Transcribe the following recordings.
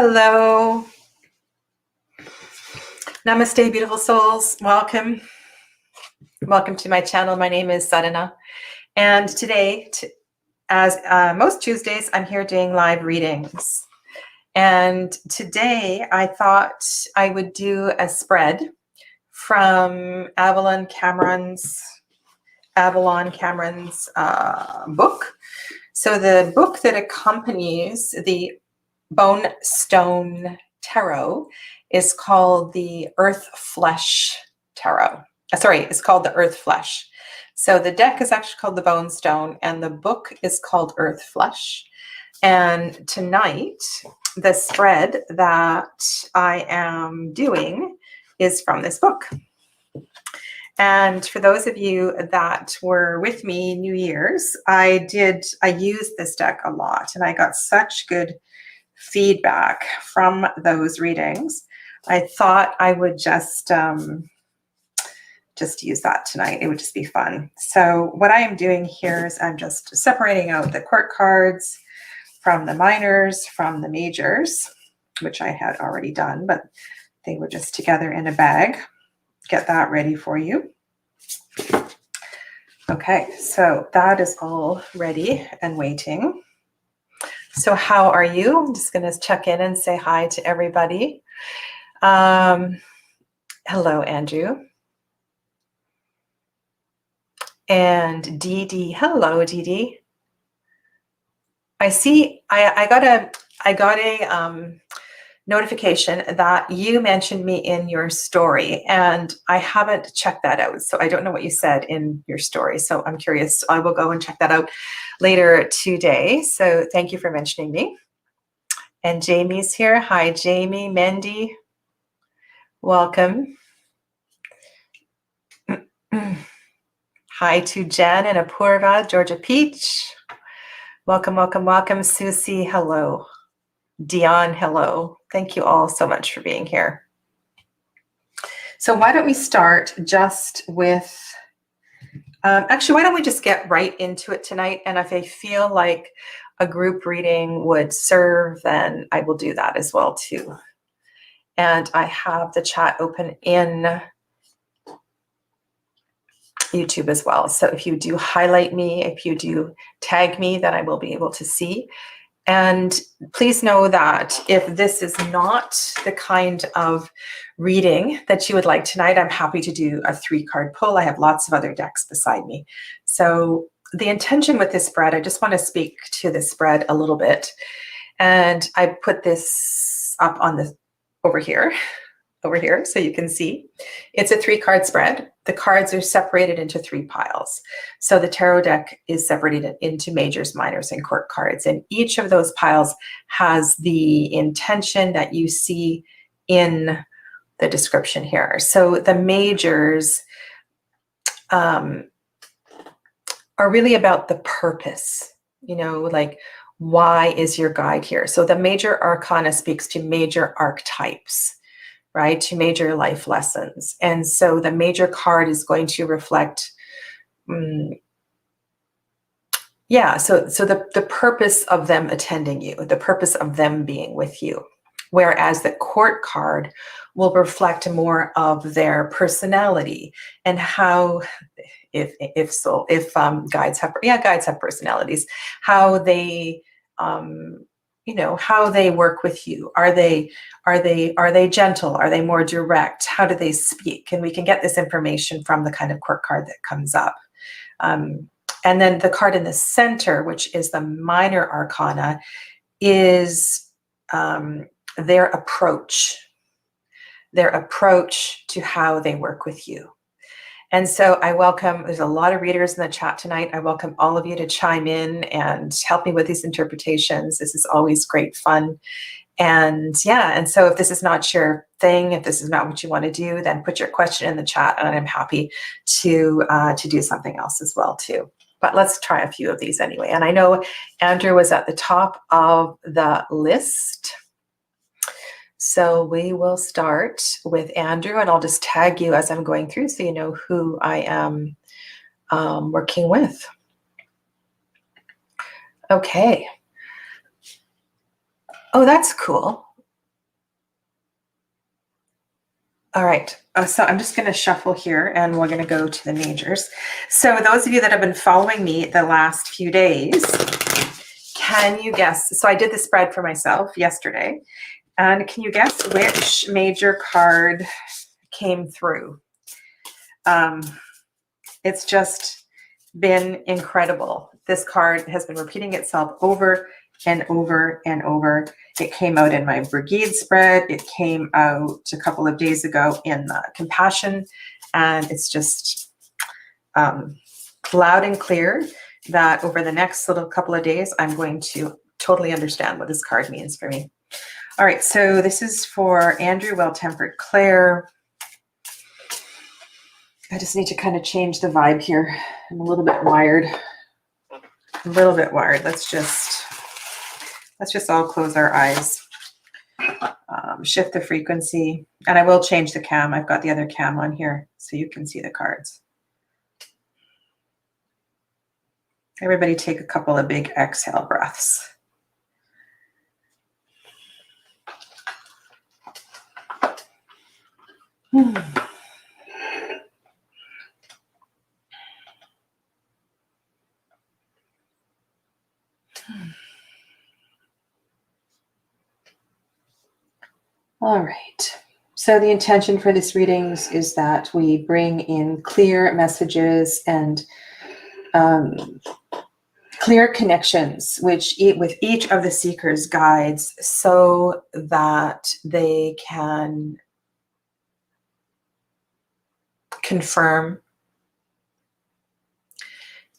Hello. Namaste, beautiful souls. Welcome. Welcome to my channel. My name is Sadhana. And today, as most Tuesdays, I'm here doing live readings. And today I thought I would do a spread from Avalon Cameron's book. So the book that accompanies the Bone Stone Tarot is called the Earthflesh Tarot. It's called the Earthflesh. So the deck is actually called the Bone Stone, and the book is called Earthflesh. And tonight, the spread that I am doing is from this book. And for those of you that were with me New Year's, I used this deck a lot, and I got such good feedback from those readings. I thought I would just use that tonight. It would just be fun. So what I am doing here is I'm just separating out the court cards from the minors, from the majors, which I had already done, but they were just together in a bag. Get that ready for you. Okay, so that is all ready and waiting. So how are you? I'm just going to check in and say hi to everybody. Hello, Andrew. And Dee Dee. Hello, Dee Dee. I see. I got a notification that you mentioned me in your story, and I haven't checked that out. So I don't know what you said in your story. So I'm curious. I will go and check that out later today. So thank you for mentioning me. And Jamie's here. Hi, Jamie, Mendy. Welcome. Hi to Jen and Apurva, Georgia Peach. Welcome, welcome, welcome. Susie, hello. Dion, hello. Thank you all so much for being here. So why don't we start just with, actually, why don't we just get right into it tonight? And if I feel like a group reading would serve, then I will do that as well too. And I have the chat open in YouTube as well. So if you do highlight me, if you do tag me, then I will be able to see. And please know that if this is not the kind of reading that you would like tonight, I'm happy to do a 3-card pull. I have lots of other decks beside me. So the intention with this spread, I just want to speak to this spread a little bit. And I put this up on the over here, so you can see. It's a 3-card spread. The cards are separated into 3 piles. So the tarot deck is separated into majors, minors, and court cards. And each of those piles has the intention that you see in the description here. So the majors are really about the purpose, like, why is your guide here? So the major arcana speaks to major archetypes, right, to major life lessons. And so the major card is going to reflect, so the purpose of them attending you, the purpose of them being with you. Whereas the court card will reflect more of their personality and how, if guides have personalities, how they, how they work with you. Are they gentle? Are they more direct? How do they speak? And we can get this information from the kind of court card that comes up. And then the card in the center, which is the minor arcana, is their approach to how they work with you. And so there's a lot of readers in the chat tonight. I welcome all of you to chime in and help me with these interpretations. This is always great fun. And so if this is not your thing, if this is not what you want to do, then put your question in the chat, and I'm happy to do something else as well too. But let's try a few of these anyway. And I know Andrew was at the top of the list. So we will start with Andrew, and I'll just tag you as I'm going through so you know who I am working with. Okay. Oh, that's cool. All right, so I'm just going to shuffle here and we're going to go to the majors. So those of you that have been following me the last few days, can you guess? So I did the spread for myself yesterday. And can you guess which major card came through? It's just been incredible. This card has been repeating itself over and over and over. It came out in my Brigade spread. It came out a couple of days ago in Compassion. And it's just loud and clear that over the next little couple of days, I'm going to totally understand what this card means for me. All right, so this is for Andrew, Well-Tempered Claire. I just need to kind of change the vibe here. I'm a little bit wired. A little bit wired. Let's just all close our eyes. Shift the frequency. And I will change the cam. I've got the other cam on here so you can see the cards. Everybody take a couple of big exhale breaths. All right. So the intention for this readings is that we bring in clear messages and clear connections, with each of the seekers' guides, so that they can confirm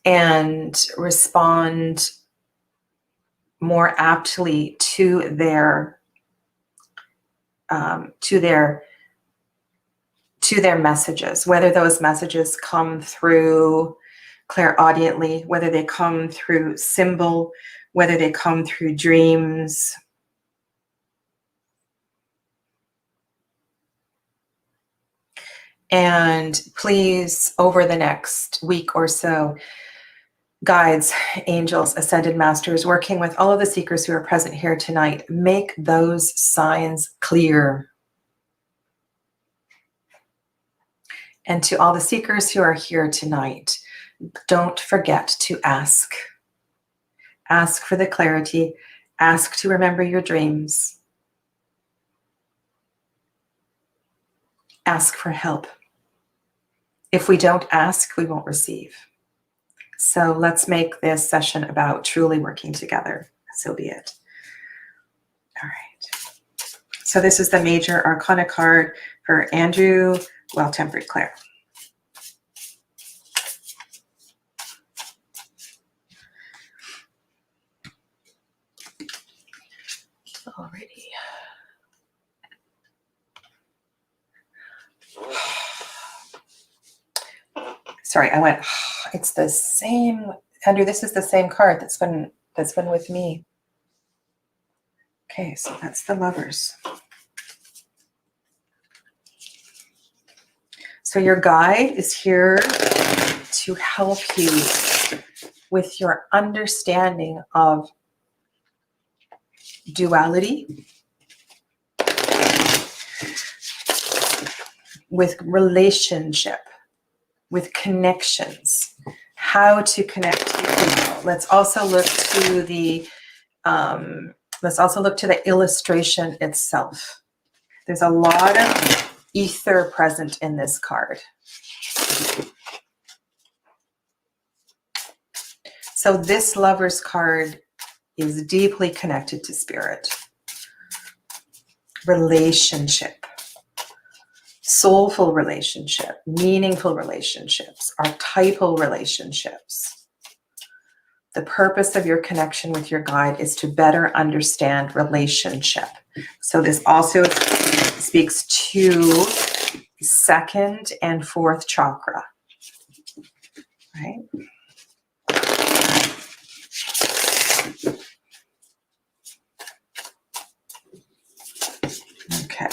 and respond more aptly to their messages, whether those messages come through clairaudiently, whether they come through symbol, whether they come through dreams. And please, over the next week or so, guides, angels, ascended masters, working with all of the seekers who are present here tonight, make those signs clear. And to all the seekers who are here tonight, don't forget to ask. Ask for the clarity. Ask to remember your dreams. Ask for help. If we don't ask, we won't receive. So let's make this session about truly working together. So be it. All right. So this is the major arcana card for Andrew, Well-Tempered Claire. Alrighty. Sorry, I went, it's the same, Andrew, this is the same card that's been with me. Okay, so that's the Lovers. So your guide is here to help you with your understanding of duality, with relationship, with connections, how to connect to people. Let's also look to the illustration itself. There's a lot of ether present in this card. So this Lover's card is deeply connected to spirit, relationship, soulful relationship, meaningful relationships, archetypal relationships. The purpose of your connection with your guide is to better understand relationship. So this also speaks to second and fourth chakra, right? Okay.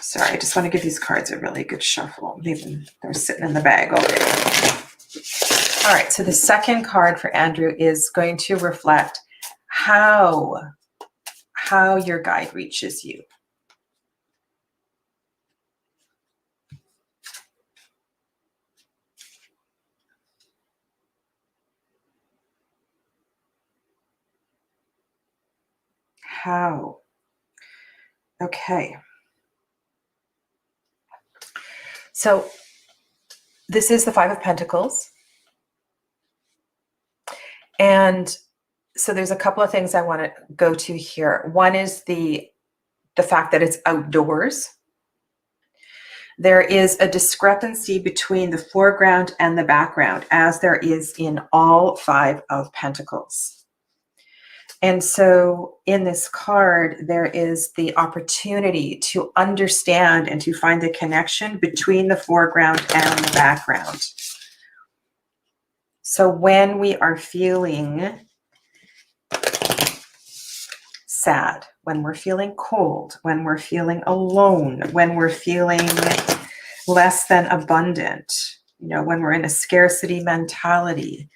Sorry, I just want to give these cards a really good shuffle. They're sitting in the bag already. All right, so the second card for Andrew is going to reflect how your guide reaches you. how. Okay. So this is the Five of Pentacles. And so there's a couple of things I want to go to here. One is the fact that it's outdoors. There is a discrepancy between the foreground and the background, as there is in all Five of Pentacles. And so in this card, there is the opportunity to understand and to find the connection between the foreground and the background. So when we are feeling sad, when we're feeling cold, when we're feeling alone, when we're feeling less than abundant, you know, when we're in a scarcity mentality,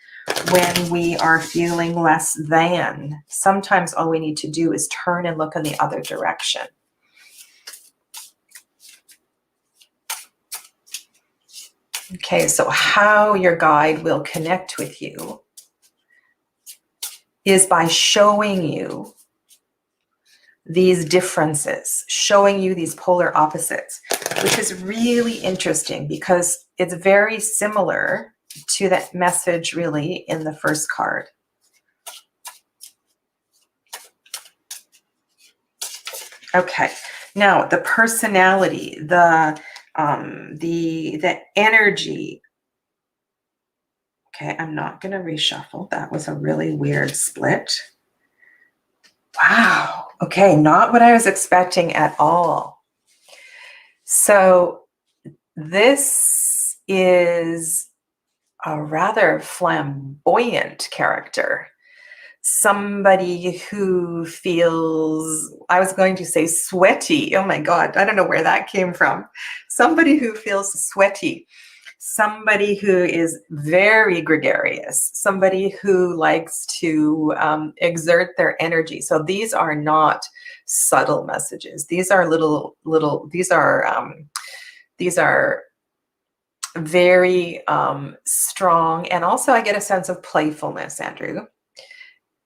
when we are feeling less than, sometimes all we need to do is turn and look in the other direction. Okay, so how your guide will connect with you is by showing you these differences, showing you these polar opposites, which is really interesting because it's very similar to that message really in the first card. Okay, now the personality, the energy. Okay, I'm not going to reshuffle. That was a really weird split. Wow. Okay, not what I was expecting at all. So this is a rather flamboyant character. Somebody who feels, I was going to say sweaty. Oh my God, I don't know where that came from. Somebody who feels sweaty. Somebody who is very gregarious, somebody who likes to exert their energy. So these are not subtle messages. These are these are very strong. And also I get a sense of playfulness, Andrew.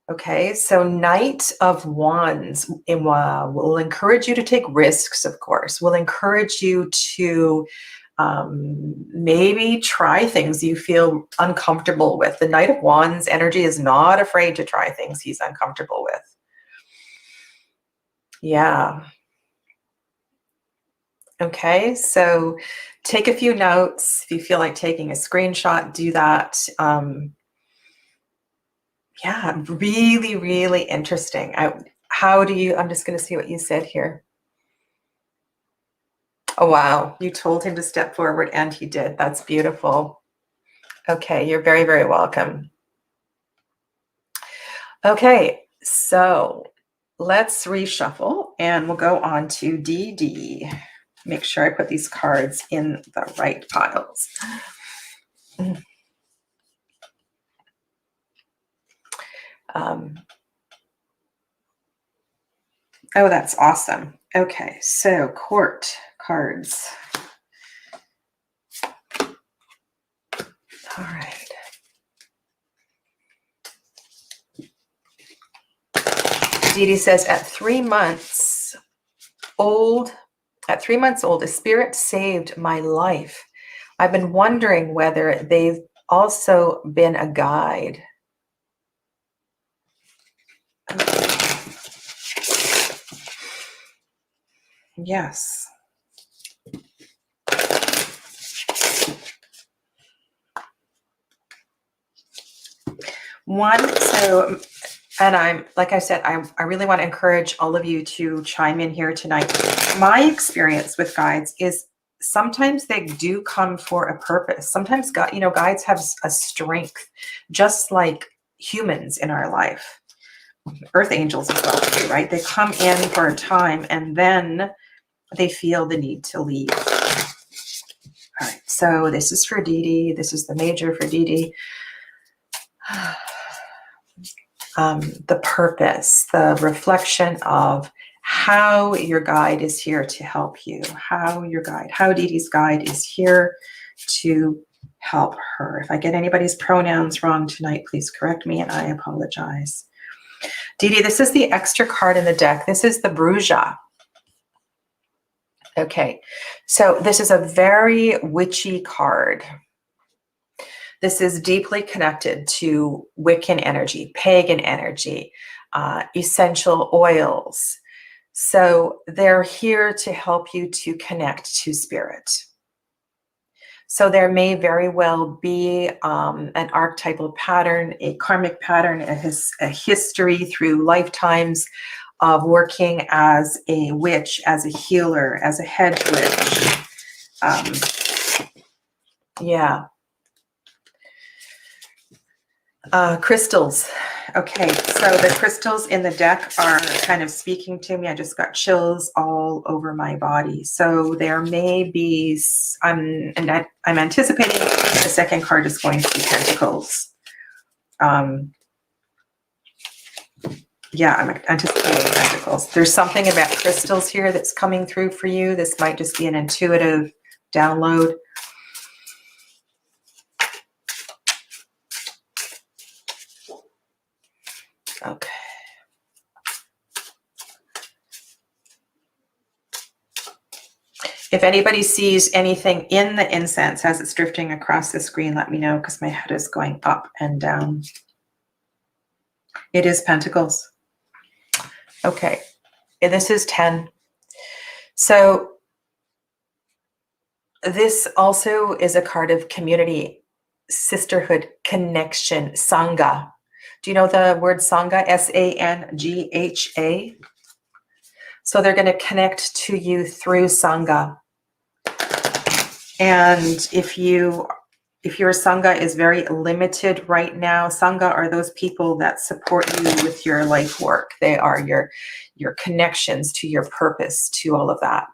Okay, so Knight of Wands will encourage you to take risks, of course, will encourage you to maybe try things you feel uncomfortable with. The Knight of Wands energy is not afraid to try things he's uncomfortable with. Yeah. Okay, so take a few notes. If you feel like taking a screenshot, do that. Yeah, really, really interesting. I'm just going to see what you said here. Oh, wow. You told him to step forward and he did. That's beautiful. Okay, you're very, very welcome. Okay, so let's reshuffle and we'll go on to DD. Make sure I put these cards in the right piles. Oh, that's awesome. Okay, so court cards. All right. Dee Dee says, at 3 months old, a spirit saved my life. I've been wondering whether they've also been a guide. Yes. And I'm, like I said, I really want to encourage all of you to chime in here tonight. My experience with guides is sometimes they do come for a purpose. Sometimes guides have a strength, just like humans in our life. Earth angels as well too, right? They come in for a time and then they feel the need to leave. All right, so this is for Dee Dee. This is the major for Dee Dee. The purpose, the reflection of how your guide is here to help you, how Dee Dee's guide is here to help her. If I get anybody's pronouns wrong tonight, please correct me and I apologize. Dee Dee, this is the extra card in the deck. This is the Bruja. Okay, so this is a very witchy card. This is deeply connected to Wiccan energy, pagan energy, essential oils. So they're here to help you to connect to spirit. So there may very well be an archetypal pattern, a karmic pattern, a history through lifetimes of working as a witch, as a healer, as a hedge witch. Yeah. Crystals. Okay, so the crystals in the deck are kind of speaking to me. I just got chills all over my body. So there may be, I'm anticipating the second card is going to be Pentacles. Yeah, I'm anticipating Pentacles. There's something about crystals here that's coming through for you. This might just be an intuitive download. Okay. If anybody sees anything in the incense as it's drifting across the screen, let me know, because my head is going up and down. It is Pentacles. Okay. And this is 10. So this also is a card of community, sisterhood, connection, Sangha. Do you know the word Sangha? S-A-N-G-H-A. So they're going to connect to you through Sangha. And if your Sangha is very limited right now, Sangha are those people that support you with your life work. They are your connections to your purpose, to all of that.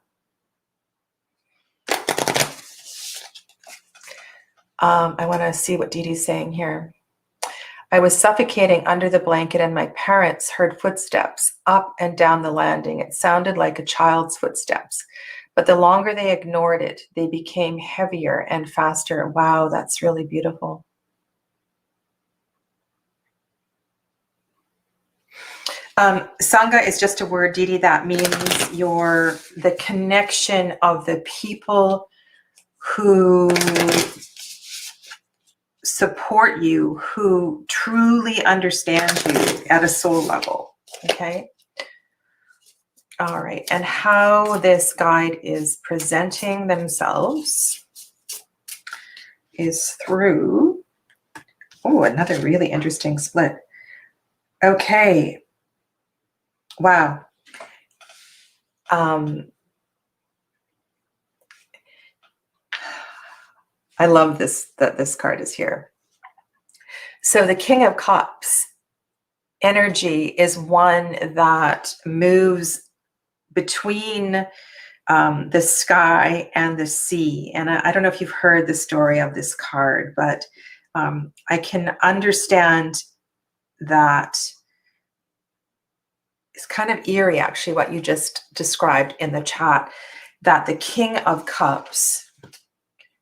I want to see what Dee Dee's saying here. I was suffocating under the blanket and my parents heard footsteps up and down the landing. It sounded like a child's footsteps, but the longer they ignored it, they became heavier and faster. Wow, that's really beautiful. Sangha is just a word, Dee Dee, that means the connection of the people who support you, who truly understand you at a soul level. Okay. All right. And how this guide is presenting themselves is through, oh, another really interesting split. Okay. Wow. I love this, that this card is here. So the King of Cups energy is one that moves between the sky and the sea. And I don't know if you've heard the story of this card, but I can understand that it's kind of eerie, actually, what you just described in the chat, that the King of Cups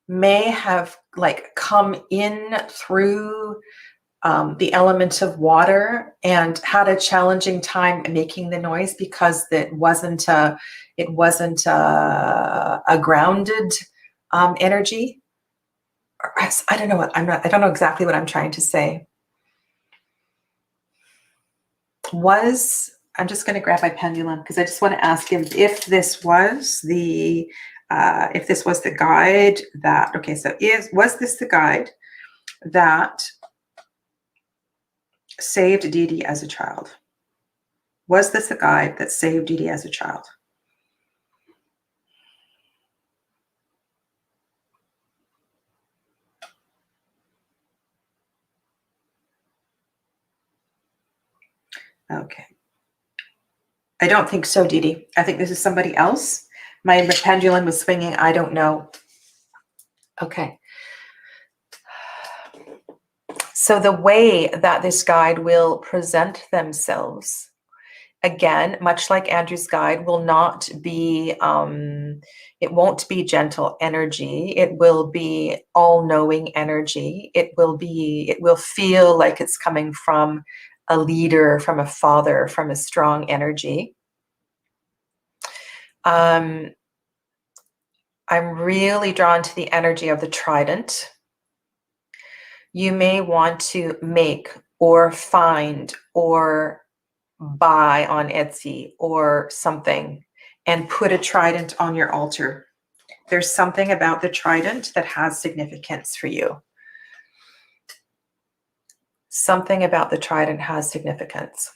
may have like come in through the element of water and had a challenging time making the noise because it wasn't a grounded energy. I don't know I don't know exactly what I'm trying to say. I'm just going to grab my pendulum because I just want to ask him if this was the guide that, okay, so was this the guide that saved Dee Dee as a child? Was this the guide that saved Dee Dee as a child? Okay. I don't think so, Dee Dee. I think this is somebody else. My pendulum was swinging. I don't know. Okay. So the way that this guide will present themselves, again, much like Andrew's guide, will not be, it won't be gentle energy. It will be all-knowing energy. It will feel like it's coming from a leader, from a father, from a strong energy. I'm really drawn to the energy of the trident. You may want to make or find or buy on Etsy or something and put a trident on your altar. There's something about the trident that has significance for you. Something about the trident has significance.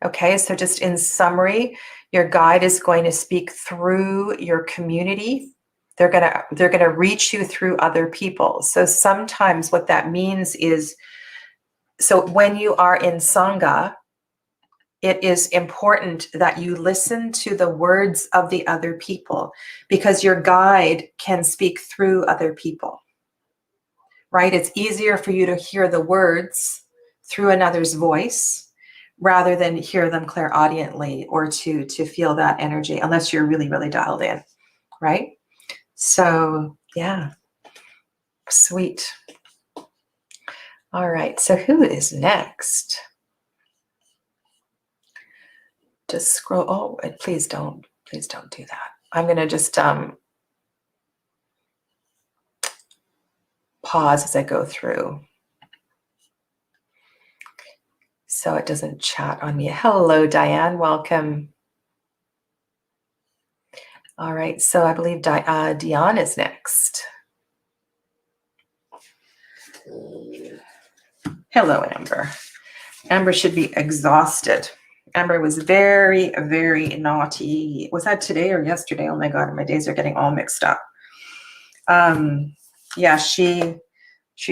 Okay, so just in summary, your guide is going to speak through your community. They're gonna reach you through other people. So sometimes what that means is, so when you are in Sangha, it is important that you listen to the words of the other people, because your guide can speak through other people, right? It's easier for you to hear the words through another's voice rather than hear them clairaudiently, or to feel that energy, unless you're really, really dialed in, right? So yeah, sweet. All right, so who is next? Just scroll. Oh, and please don't do that. I'm going to just pause as I go through so it doesn't chat on me. Hello, Diane. Welcome. All right, so I believe Dion is next. Hello, Amber. Amber should be exhausted. Amber was very, very naughty. Was that today or yesterday? Oh my God, my days are getting all mixed up. Yeah, she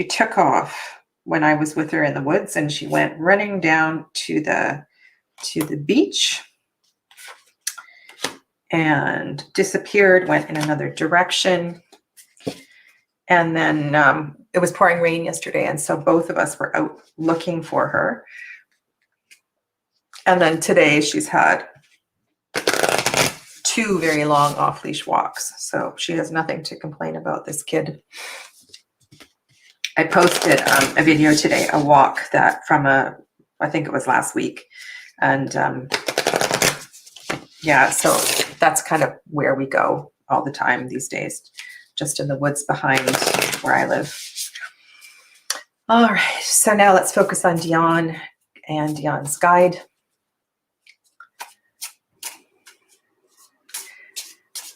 took off when I was with her in the woods, and she went running down to the beach and disappeared, went in another direction. And then it was pouring rain yesterday, and so both of us were out looking for her. And then today she's had 2 very long off-leash walks, so she has nothing to complain about, this kid. I posted a video today, a walk that I think it was last week. And yeah, so that's kind of where we go all the time these days, just in the woods behind where I live. All right, so now let's focus on Dion and Dion's guide.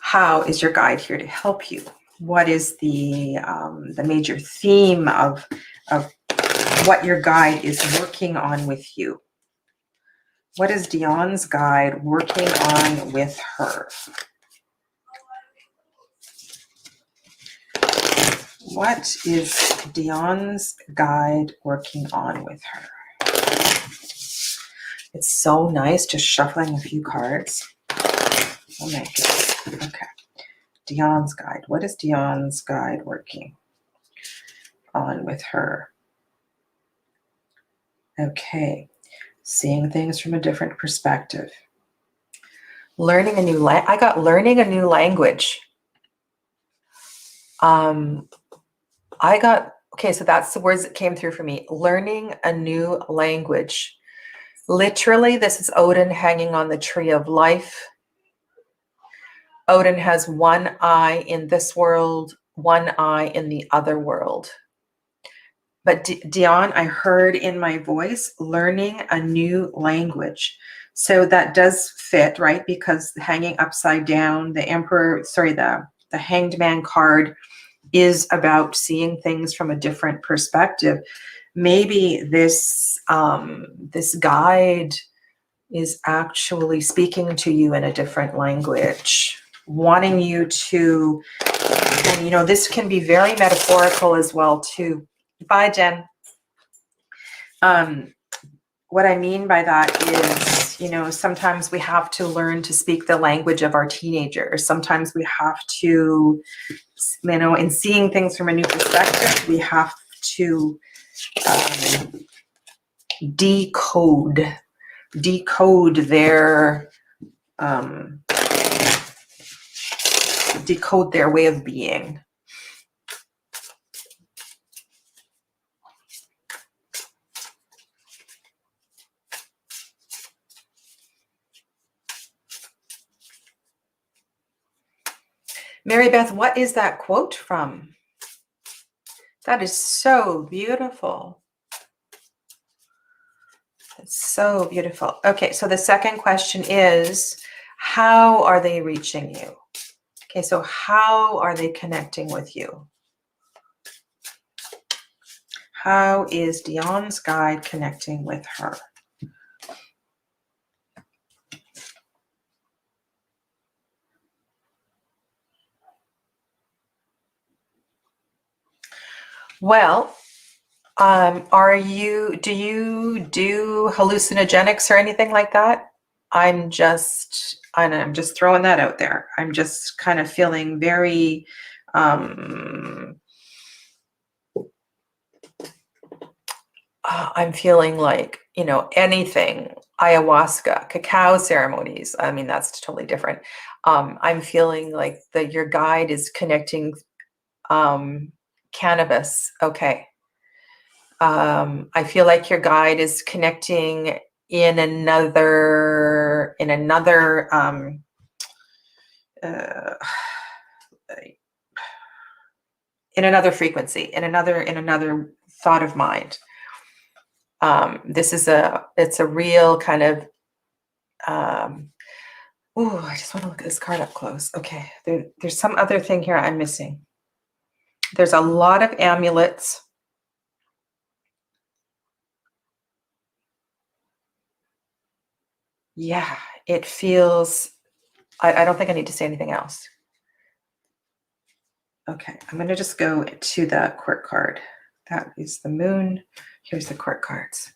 How is your guide here to help you? What is the major theme of what your guide is working on with you? What is Dion's guide working on with her? What is Dion's guide working on with her? It's so nice just shuffling a few cards. Oh my goodness. Okay. Dion's guide. What is Dion's guide working on with her? Okay. Seeing things from a different perspective. Learning a new I got learning a new language. Okay, so that's the words that came through for me. Learning a new language. Literally, this is Odin hanging on the tree of life. Odin has one eye in this world, one eye in the other world. But Dion, I heard in my voice, learning a new language. So that does fit, right? Because hanging upside down, the Hanged Man card is about seeing things from a different perspective. Maybe this guide is actually speaking to you in a different language, wanting you to, and this can be very metaphorical as well too. Bye, Jen. What I mean by that is, sometimes we have to learn to speak the language of our teenagers. Sometimes we have to, in seeing things from a new perspective, we have to decode their way of being. Mary Beth, what is that quote from? That is so beautiful. It's so beautiful. Okay, so the second question is, how are they reaching you? Okay, so how are they connecting with you? How is Dion's guide connecting with her? Well, do you do hallucinogenics or anything like that? I'm just throwing that out there. I'm just kind of feeling very, I'm feeling like, anything, ayahuasca, cacao ceremonies. I mean, that's totally different. I'm feeling like your guide is connecting, cannabis. Okay. I feel like your guide is connecting in another uh, in another frequency, in another thought of mind. It's a real kind of, I just want to look at this card up close. Okay, there's some other thing here I'm missing. There's a lot of amulets. Yeah, it feels, I don't think I need to say anything else. Okay, I'm going to just go to the court card. That is the moon. Here's the court cards.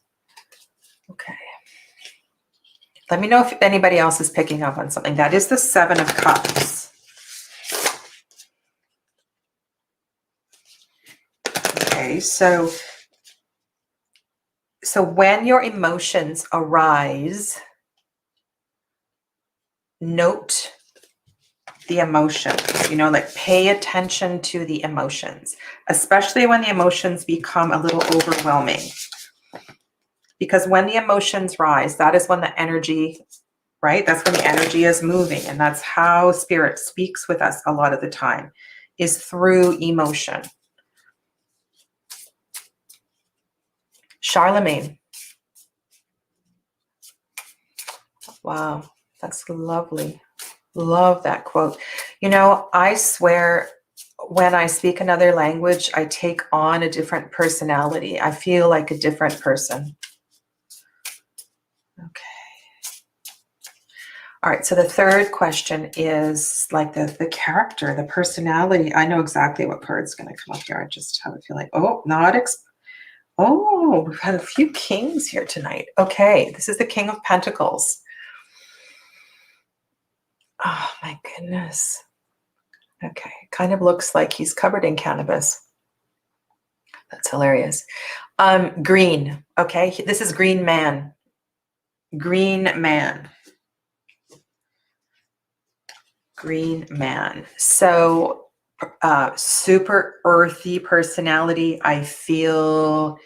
Okay. Let me know if anybody else is picking up on something. That is the Seven of Cups. Okay, so when your emotions arise, note the emotions, like pay attention to the emotions, especially when the emotions become a little overwhelming. Because when the emotions rise, that is when the energy, right? That's when the energy is moving. And that's how spirit speaks with us a lot of the time, is through emotion. Charlemagne. Wow, that's lovely. Love that quote. I swear when I speak another language, I take on a different personality. I feel like a different person. Okay. All right, so the third question is like the character, the personality. I know exactly what card's going to come up here. I just have a feeling. We've had a few kings here tonight. Okay, this is the King of Pentacles. Oh my goodness. Okay, kind of looks like he's covered in cannabis. That's hilarious. Green. Okay, this is Green Man. Green Man. Green Man. So super earthy personality. I feel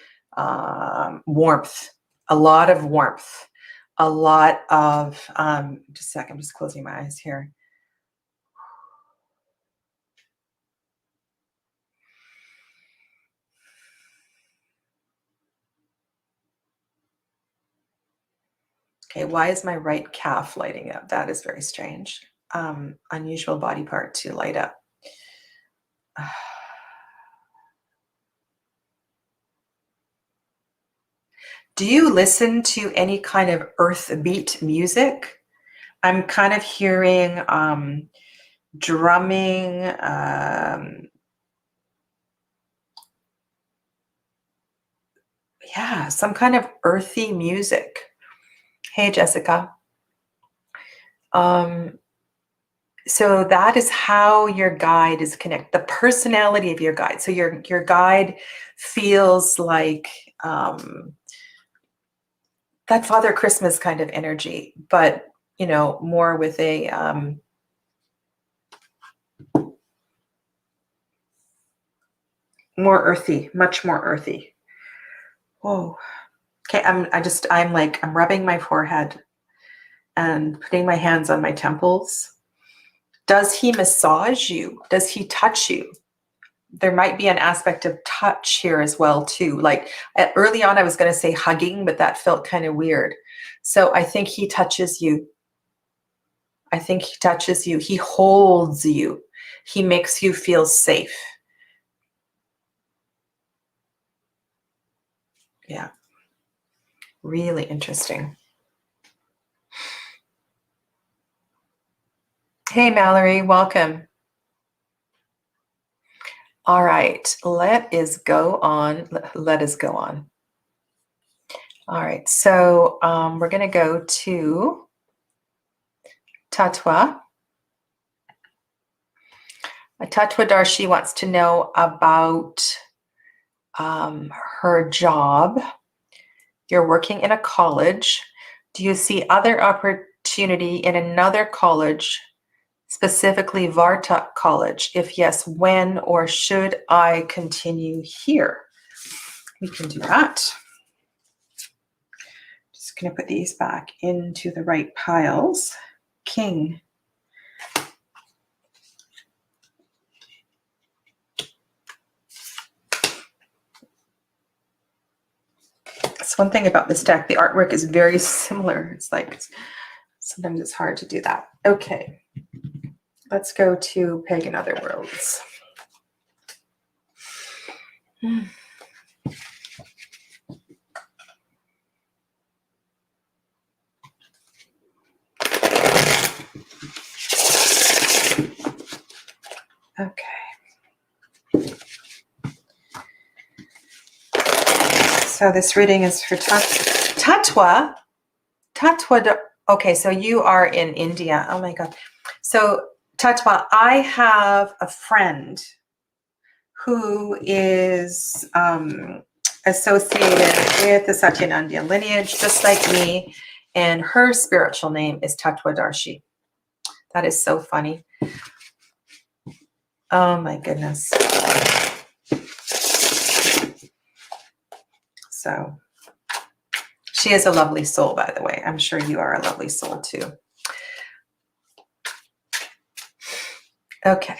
warmth, a lot of warmth, a lot of, just a second, I'm just closing my eyes here. Okay, why is my right calf lighting up? That is very strange. Unusual body part to light up. Do you listen to any kind of earth beat music? I'm kind of hearing drumming, yeah, some kind of earthy music. Hey, Jessica. So that is how your guide is connected, the personality of your guide. So your guide feels like that Father Christmas kind of energy, but more with a more earthy, much more earthy. Whoa. Okay, I'm rubbing my forehead and putting my hands on my temples. Does he massage you? Does he touch you? There might be an aspect of touch here as well too. Like early on, I was going to say hugging, but that felt kind of weird. So I think he touches you. I think he touches you. He holds you. He makes you feel safe. Yeah. Really interesting. Hey, Mallory, welcome. All right, let us go on. Let us go on. All right, so we're going to go to Tatwa. Tatwa Darshi wants to know about her job. You're working in a college. Do you see other opportunity in another college, specifically Vartak College? If yes, when or should I continue here? We can do that. Just going to put these back into the right piles. King. That's one thing about this deck. The artwork is very similar. It's like sometimes it's hard to do that. Okay. Let's go to Pagan Otherworlds. Okay. So this reading is for Tatwa. Okay, so you are in India. Oh my God. So Tatwa, I have a friend who is associated with the Satyanandian lineage, just like me, and her spiritual name is Tatwa Darshi. That is so funny. Oh my goodness. So she is a lovely soul, by the way. I'm sure you are a lovely soul too. Okay.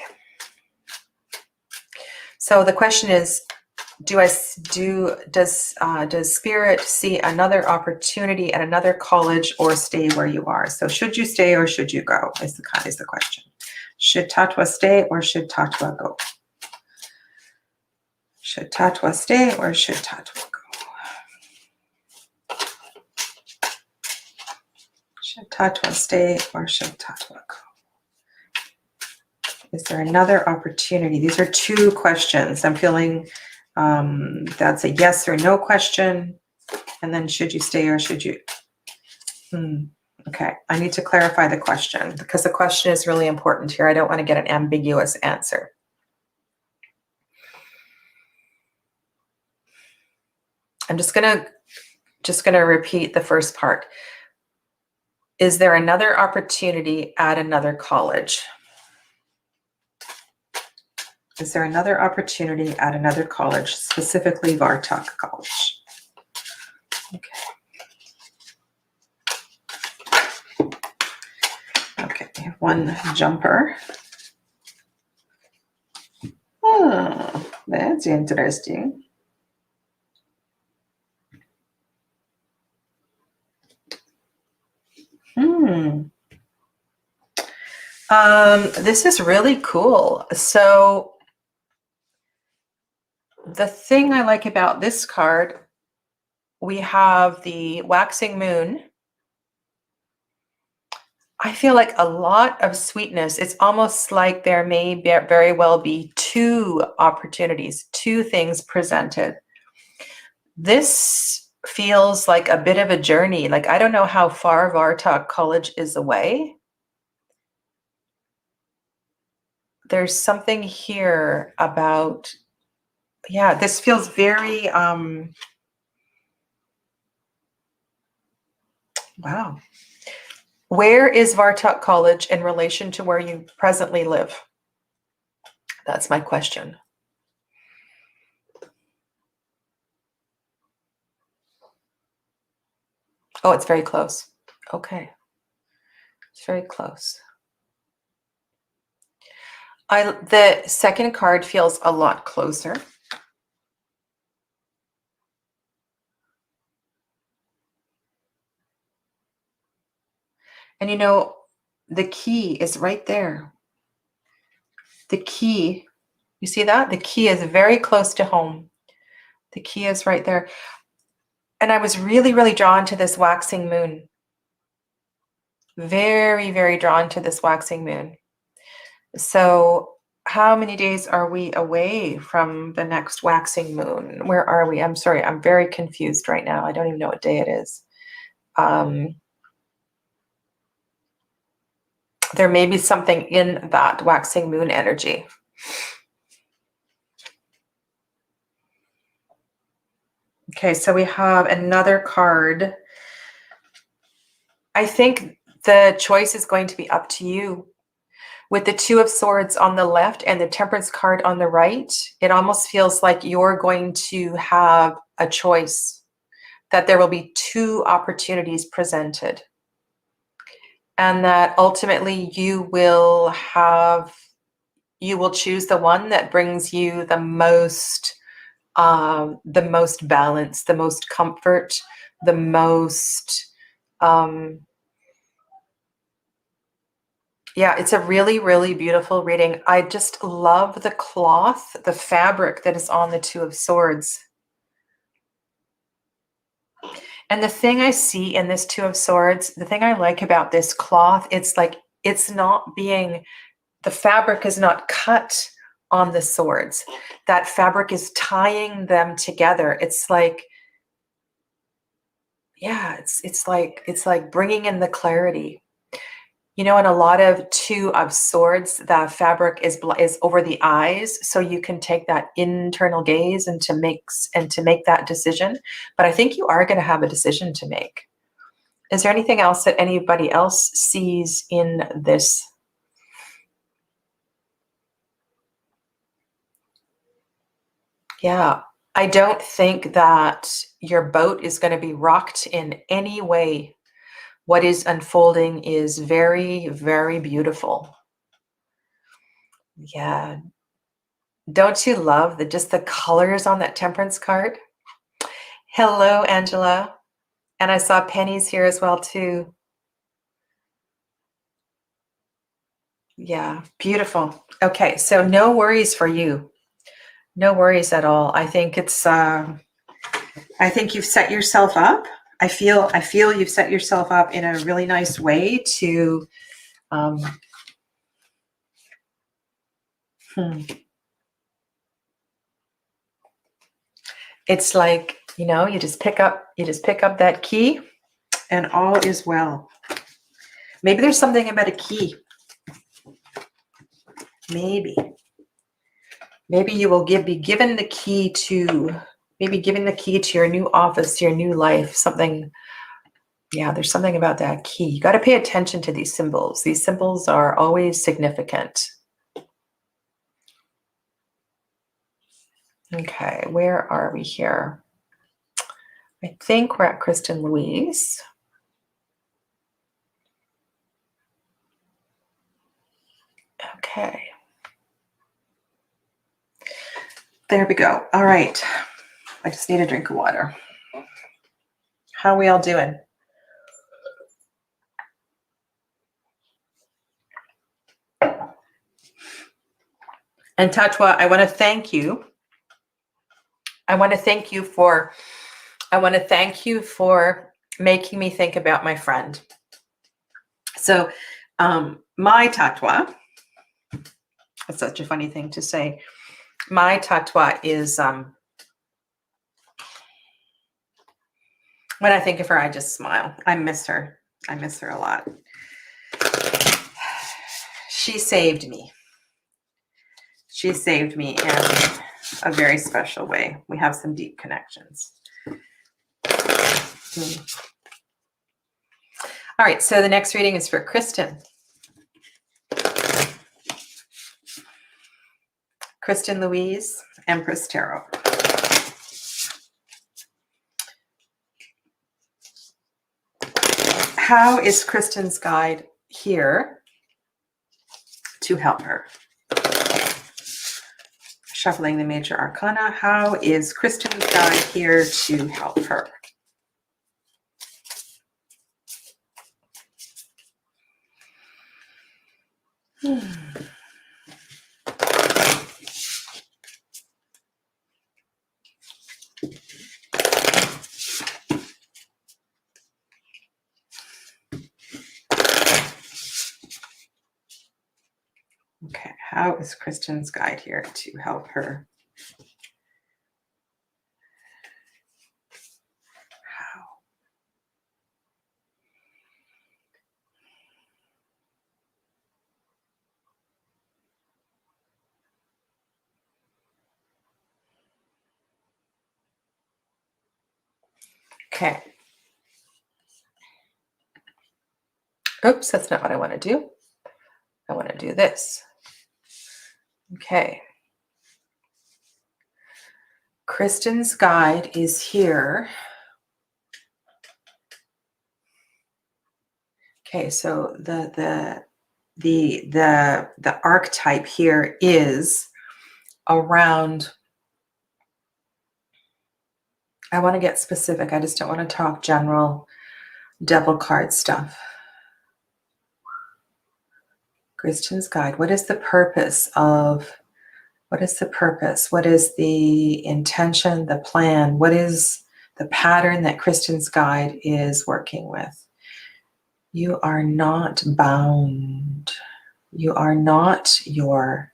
So the question is, does Spirit see another opportunity at another college or stay where you are? So should you stay or should you go is the question. Should Tatwa stay or should Tatwa go? Should Tatwa stay or should Tatwa go? Should Tatwa stay or should Tatwa go? Is there another opportunity? These are two questions. I'm feeling that's a yes or no question. And then should you stay or should you? Okay, I need to clarify the question because the question is really important here. I don't want to get an ambiguous answer. I'm just gonna repeat the first part. Is there another opportunity at another college? Is there another opportunity at another college, specifically Vartak College? Okay, we have one jumper. Oh, that's interesting. This is really cool. So the thing I like about this card, we have the waxing moon. I feel like a lot of sweetness. It's almost like there may very well be two opportunities, two things presented. This feels like a bit of a journey. Like, I don't know how far Vartak College is away. There's something here about, yeah, this feels very, wow. Where is Vartak College in relation to where you presently live? That's my question. Oh, it's very close. Okay. It's very close. The second card feels a lot closer. And you know, the key is right there. The key, you see that? The key is very close to home. The key is right there. And I was really, really drawn to this waxing moon. Very, very drawn to this waxing moon. So how many days are we away from the next waxing moon? Where are we? I'm sorry, I'm very confused right now. I don't even know what day it is. There may be something in that waxing moon energy. Okay, so we have another card. I think the choice is going to be up to you. With the Two of Swords on the left and the Temperance card on the right, it almost feels like you're going to have a choice, that there will be two opportunities presented. And that ultimately you will choose the one that brings you the most balance, the most comfort, the most, yeah, it's a really, really beautiful reading. I just love the cloth, the fabric that is on the Two of Swords. And the thing I see in this Two of Swords, the thing I like about this cloth, it's like, it's not being, the fabric is not cut on the swords. That fabric is tying them together. It's like, yeah, it's like bringing in the clarity. You know, in a lot of Two of Swords, the fabric is over the eyes, so you can take that internal gaze and to make that decision. But I think you are going to have a decision to make. Is there anything else that anybody else sees in this? Yeah, I don't think that your boat is going to be rocked in any way. What is unfolding is very, very beautiful. Yeah. Don't you love just the colors on that Temperance card? Hello, Angela. And I saw Penny's here as well, too. Yeah, beautiful. Okay, so no worries for you. No worries at all. I think it's, I think you've set yourself up. I feel you've set yourself up in a really nice way to, it's like, you know, you just pick up that key and all is well. Maybe there's something about a key. Maybe you will be given the key to, maybe giving the key to your new office, to your new life, something. Yeah, there's something about that key. You got to pay attention to these symbols. These symbols are always significant. Okay, where are we here? I think we're at Kristen Louise. Okay. There we go. All right. I just need a drink of water. How are we all doing? And Tatwa, I want to thank you. I want to thank you for making me think about my friend. So my Tatwa, that's such a funny thing to say. My Tatwa is, when I think of her, I just smile. I miss her. I miss her a lot. She saved me. She saved me in a very special way. We have some deep connections. All right, so the next reading is for Kristen. Kristen Louise, Empress Tarot. How is Kristen's guide here to help her? Shuffling the major arcana. How is Kristen's guide here to help her? Okay, how is Kristen's guide here to help her? How? Okay. Oops, that's not what I want to do. I want to do this. Okay. Kristen's guide is here. Okay, so the archetype here is around, I want to get specific. I just don't want to talk general devil card stuff. Kristen's guide. What is the purpose of, what is the purpose? What is the intention, the plan? What is the pattern that Kristen's guide is working with? You are not bound. You are not your...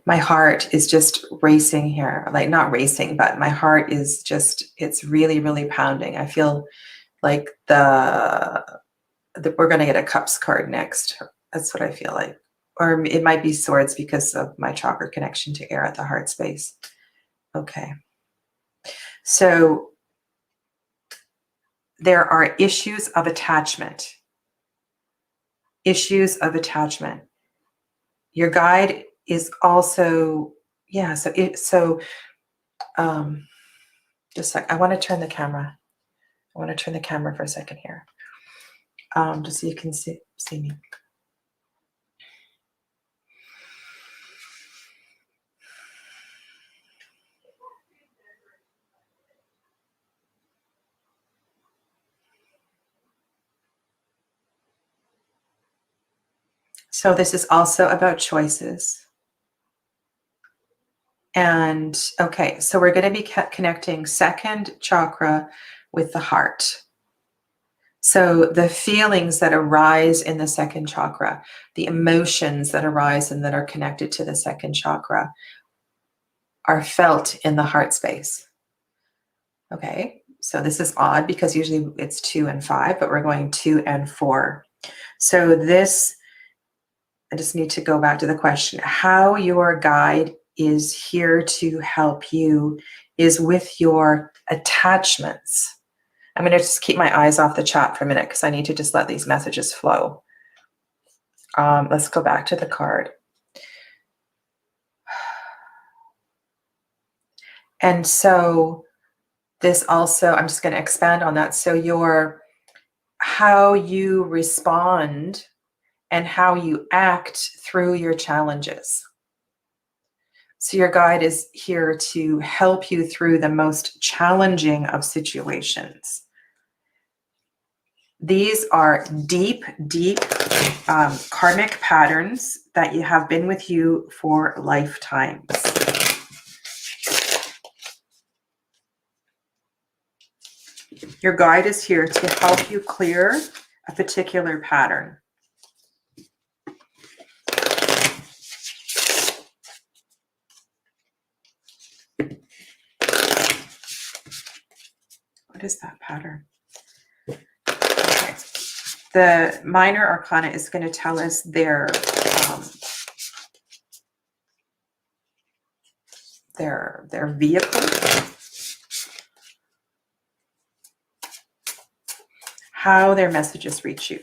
My heart is just racing here. Like, not racing, but my heart is just, it's really, really pounding. I feel like we're going to get a cups card next. That's what I feel like. Or it might be swords because of my chakra connection to air at the heart space. Okay. So there are issues of attachment. Issues of attachment. Your guide is also, yeah, just like, I want to turn the camera. I want to turn the camera for a second here. Just so you can see me. So this is also about choices. And okay, so we're going to be connecting second chakra with the heart. So the feelings that arise in the second chakra, the emotions that arise and that are connected to the second chakra are felt in the heart space. Okay, so this is odd because usually it's 2 and 5, but we're going 2 and 4. So this, I just need to go back to the question. How your guide is here to help you is with your attachments. I'm going to just keep my eyes off the chat for a minute because I need to just let these messages flow. Let's go back to the card. And so this also, I'm just going to expand on that. So how you respond and how you act through your challenges. So your guide is here to help you through the most challenging of situations. These are deep, deep karmic patterns that you have been with you for lifetimes. Your guide is here to help you clear a particular pattern. What is that pattern? Okay. The minor arcana is going to tell us their vehicle. How their messages reach you.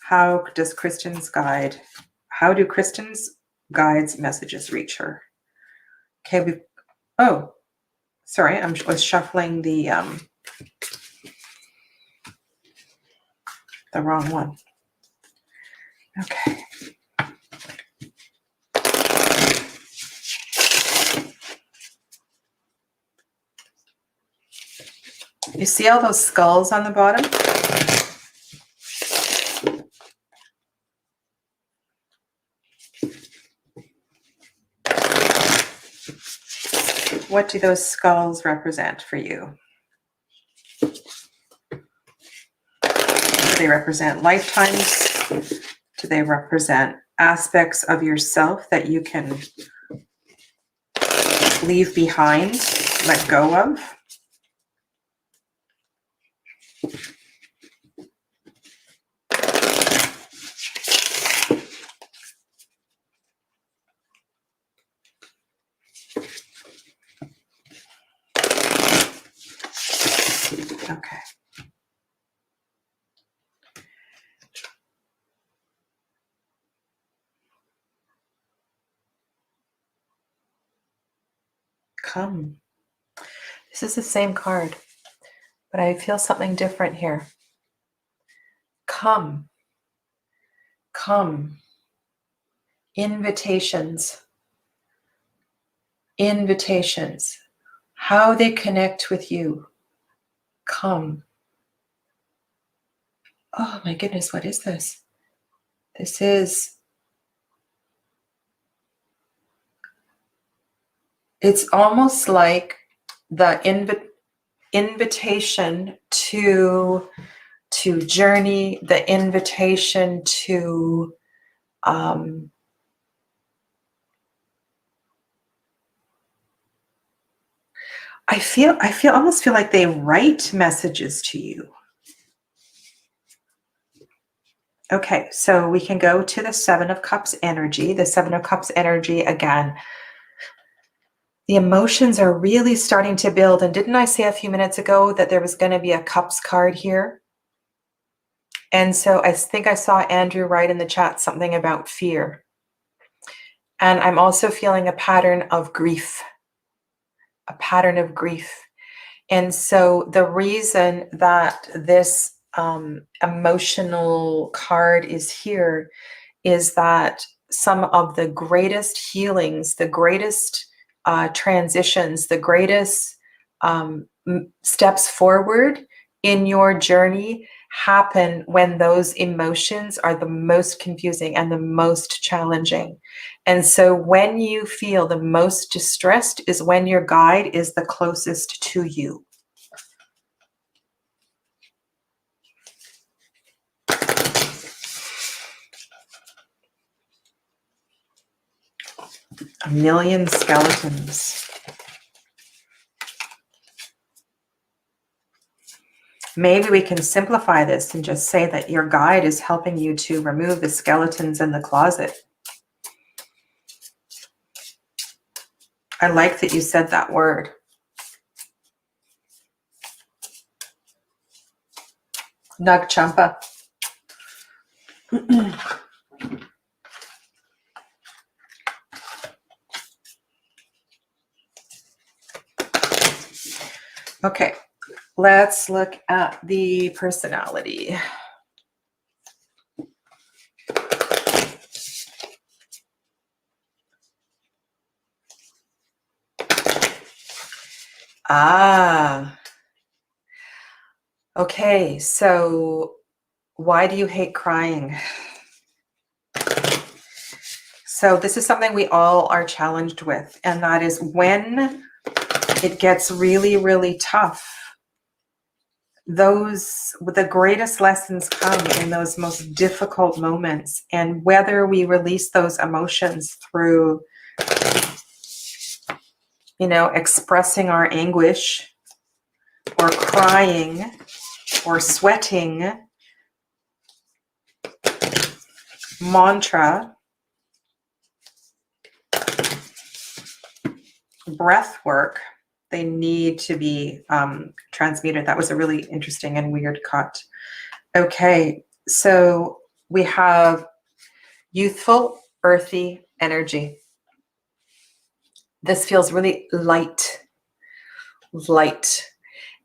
How do Kristen's guide's messages reach her? Okay, oh, sorry, I was shuffling the the wrong one. Okay. You see all those skulls on the bottom? What do those skulls represent for you? Do they represent lifetimes? Do they represent aspects of yourself that you can leave behind, let go of? Okay. Come. This is the same card, but I feel something different here. Come. Come. Invitations. Invitations. How they connect with you. Come. Oh my goodness, what is this? This is, it's almost like the invitation to journey, the invitation to I almost feel like they write messages to you. Okay, so we can go to the Seven of Cups energy. The Seven of Cups energy, again, the emotions are really starting to build. And didn't I say a few minutes ago that there was going to be a Cups card here? And so I think I saw Andrew write in the chat something about fear. And I'm also feeling a pattern of grief. A pattern of grief. And so the reason that this emotional card is here is that some of the greatest healings, the greatest transitions, the greatest steps forward in your journey happen when those emotions are the most confusing and the most challenging. And so when you feel the most distressed is when your guide is the closest to you. A million skeletons. Maybe we can simplify this and just say that your guide is helping you to remove the skeletons in the closet. I like that you said that word. Nag Champa. Okay, let's look at the personality. Okay, so why do you hate crying? So this is something we all are challenged with, and that is when it gets really, really tough. The greatest lessons come in those most difficult moments, and whether we release those emotions through, expressing our anguish, or crying, or sweating, mantra, breath work, they need to be transmuted. That was a really interesting and weird cut. Okay, so we have youthful, earthy energy. This feels really light.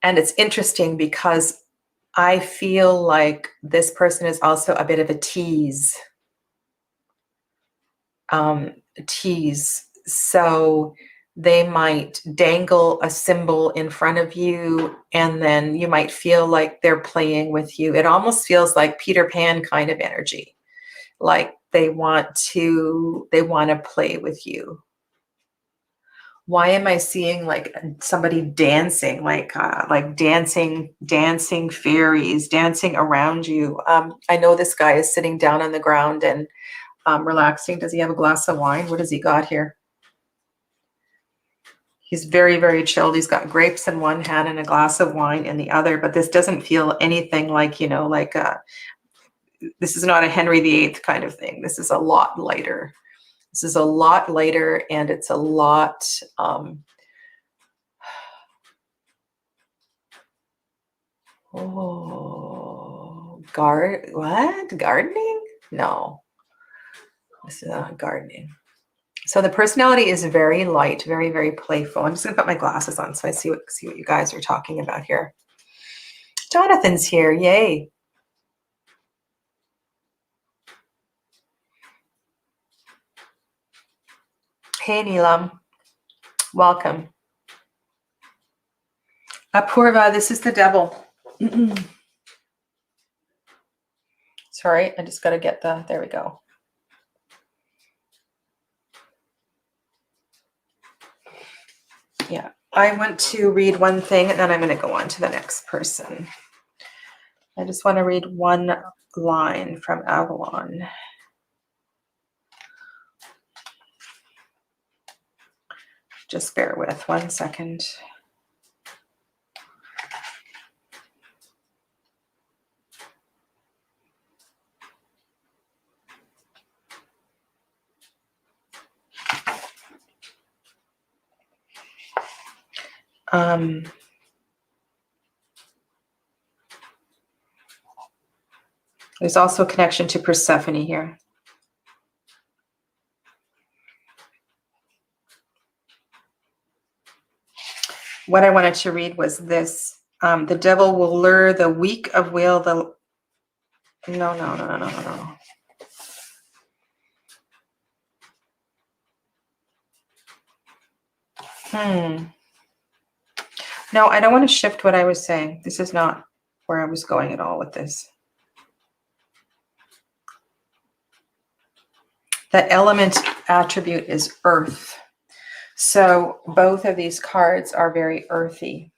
And it's interesting because I feel like this person is also a bit of a tease. So they might dangle a symbol in front of you, and then you might feel like they're playing with you. It almost feels like Peter Pan kind of energy, like they want to play with you. Why am I seeing like somebody dancing, like dancing fairies dancing around you? I know this guy is sitting down on the ground and relaxing. Does he have a glass of wine? What has he got here? He's very, very chilled. He's got grapes in one hand and a glass of wine in the other, but this doesn't feel anything like, you know, like this is not a Henry VIII kind of thing. This is a lot lighter. This is a lot lighter, and it's a lot, Gardening? No, this is not gardening. So the personality is very light, very, very playful. I'm just gonna put my glasses on so I see what you guys are talking about here. Jonathan's here, yay. Hey Neelam, welcome. Apurva, this is the devil. Sorry, I just gotta get there we go. Yeah, I want to read one thing and then I'm going to go on to the next person. I just want to read one line from Avalon. Just bear with 1 second. There's also a connection to Persephone here. What I wanted to read was this. The devil will lure the weak of will. No. No, I don't want to shift what I was saying. This is not where I was going at all with this. The element attribute is earth. So both of these cards are very earthy.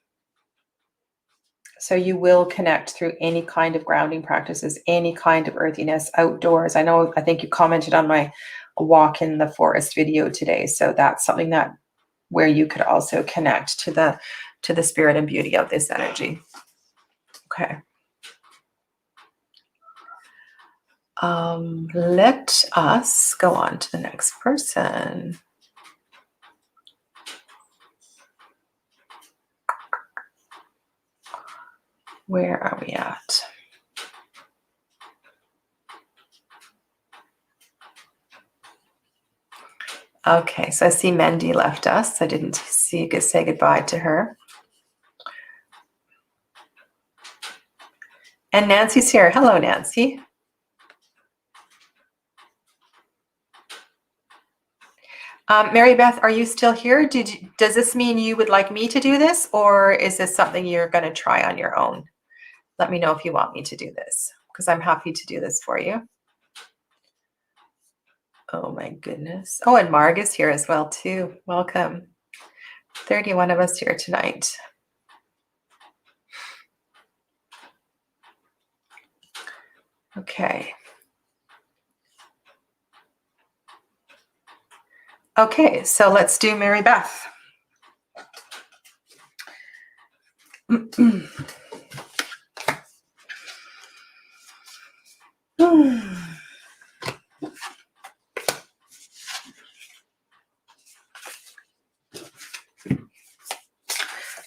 So you will connect through any kind of grounding practices, any kind of earthiness outdoors. I think you commented on my walk in the forest video today. So that's something that where you could also connect to the spirit and beauty of this energy. Okay. Let us go on to the next person. Where are we at? Okay, so I see Mendy left us. I didn't say goodbye to her. And Nancy's here. Hello, Nancy. Mary Beth, are you still here? Does this mean you would like me to do this, or is this something you're going to try on your own? Let me know if you want me to do this, because I'm happy to do this for you. Oh my goodness. Oh, and Marg is here as well too. Welcome. 31 of us here tonight. Okay. Okay, so let's do Mary Beth.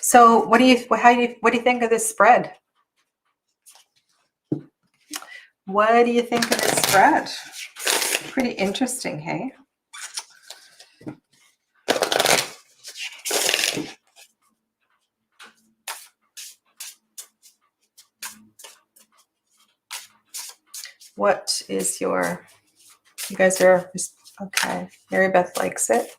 So what do you think of this spread? What do you think of this spread? Pretty interesting, hey? What is your, you guys are, okay. Mary Beth likes it.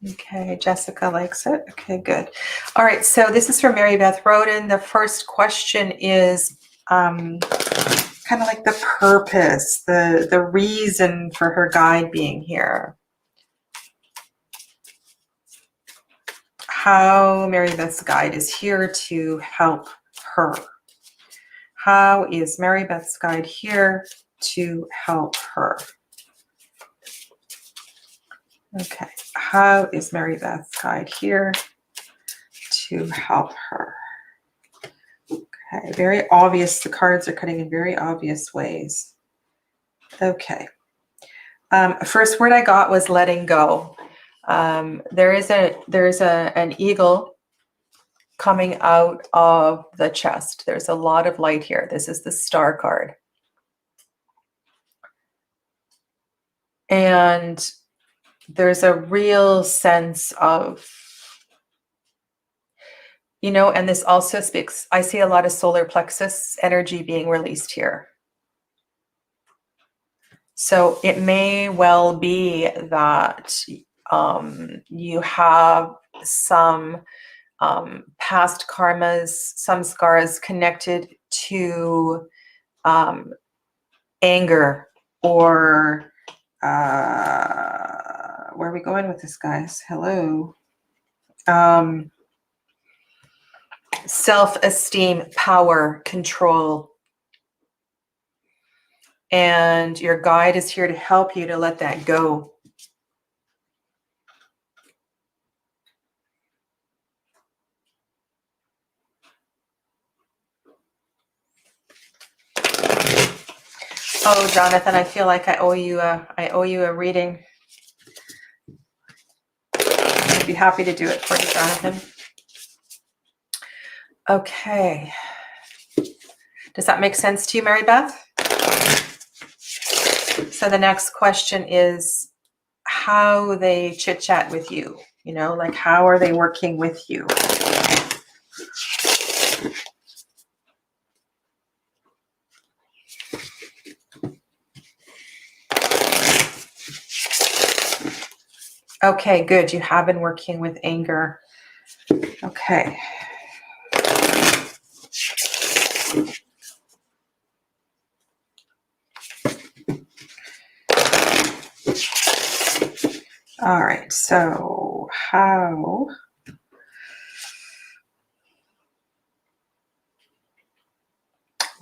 Okay, Jessica likes it. Okay, good. All right, so this is from Mary Beth Roden. The first question is kind of like the purpose, the reason for her guide being here. How Mary Beth's guide is here to help her. How is Mary Beth's guide here to help her? Okay, how is Mary Beth's guide here to help her? Okay, very obvious. The cards are cutting in very obvious ways. Okay. First word I got was letting go. There's an eagle coming out of the chest. There's a lot of light here. This is the star card. And there's a real sense of, you know, and this also speaks, I see a lot of solar plexus energy being released here. So it may well be that you have some past karmas, some scars connected to anger, or where are we going with this, guys? Hello. Self-esteem, power, control. And your guide is here to help you to let that go. Oh, Jonathan, I feel like I owe you a reading. I'd be happy to do it for you, Jonathan. Okay. Does that make sense to you, Mary Beth? So the next question is how they chit-chat with you. You know, like how are they working with you? Okay, good. You have been working with anger. Okay. All right, so how...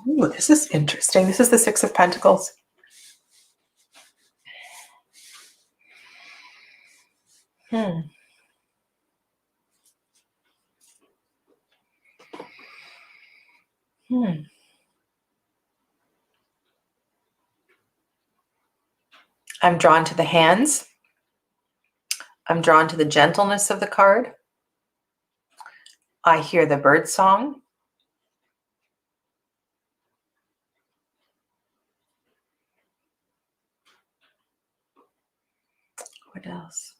Ooh, this is interesting. This is the Six of Pentacles. I'm drawn to the hands. I'm drawn to the gentleness of the card. I hear the bird song. What else?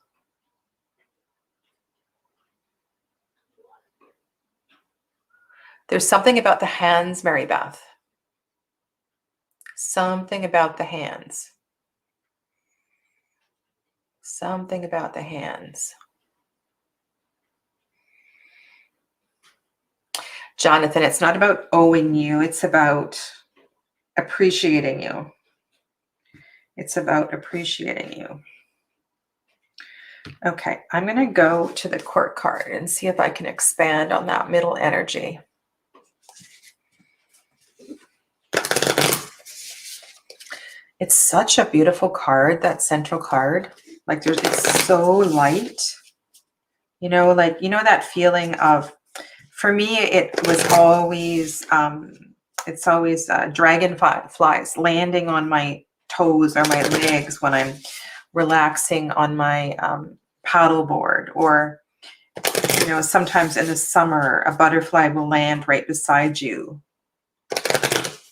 There's something about the hands, Mary Beth. Something about the hands. Something about the hands. Jonathan, it's not about owing you. It's about appreciating you. It's about appreciating you. Okay, I'm going to go to the court card and see if I can expand on that middle energy. It's such a beautiful card, that central card. Like it's so light. You know, like, you know, that feeling of, for me, it was always, it's always dragonflies landing on my toes or my legs when I'm relaxing on my paddle board, or, you know, sometimes in the summer, a butterfly will land right beside you,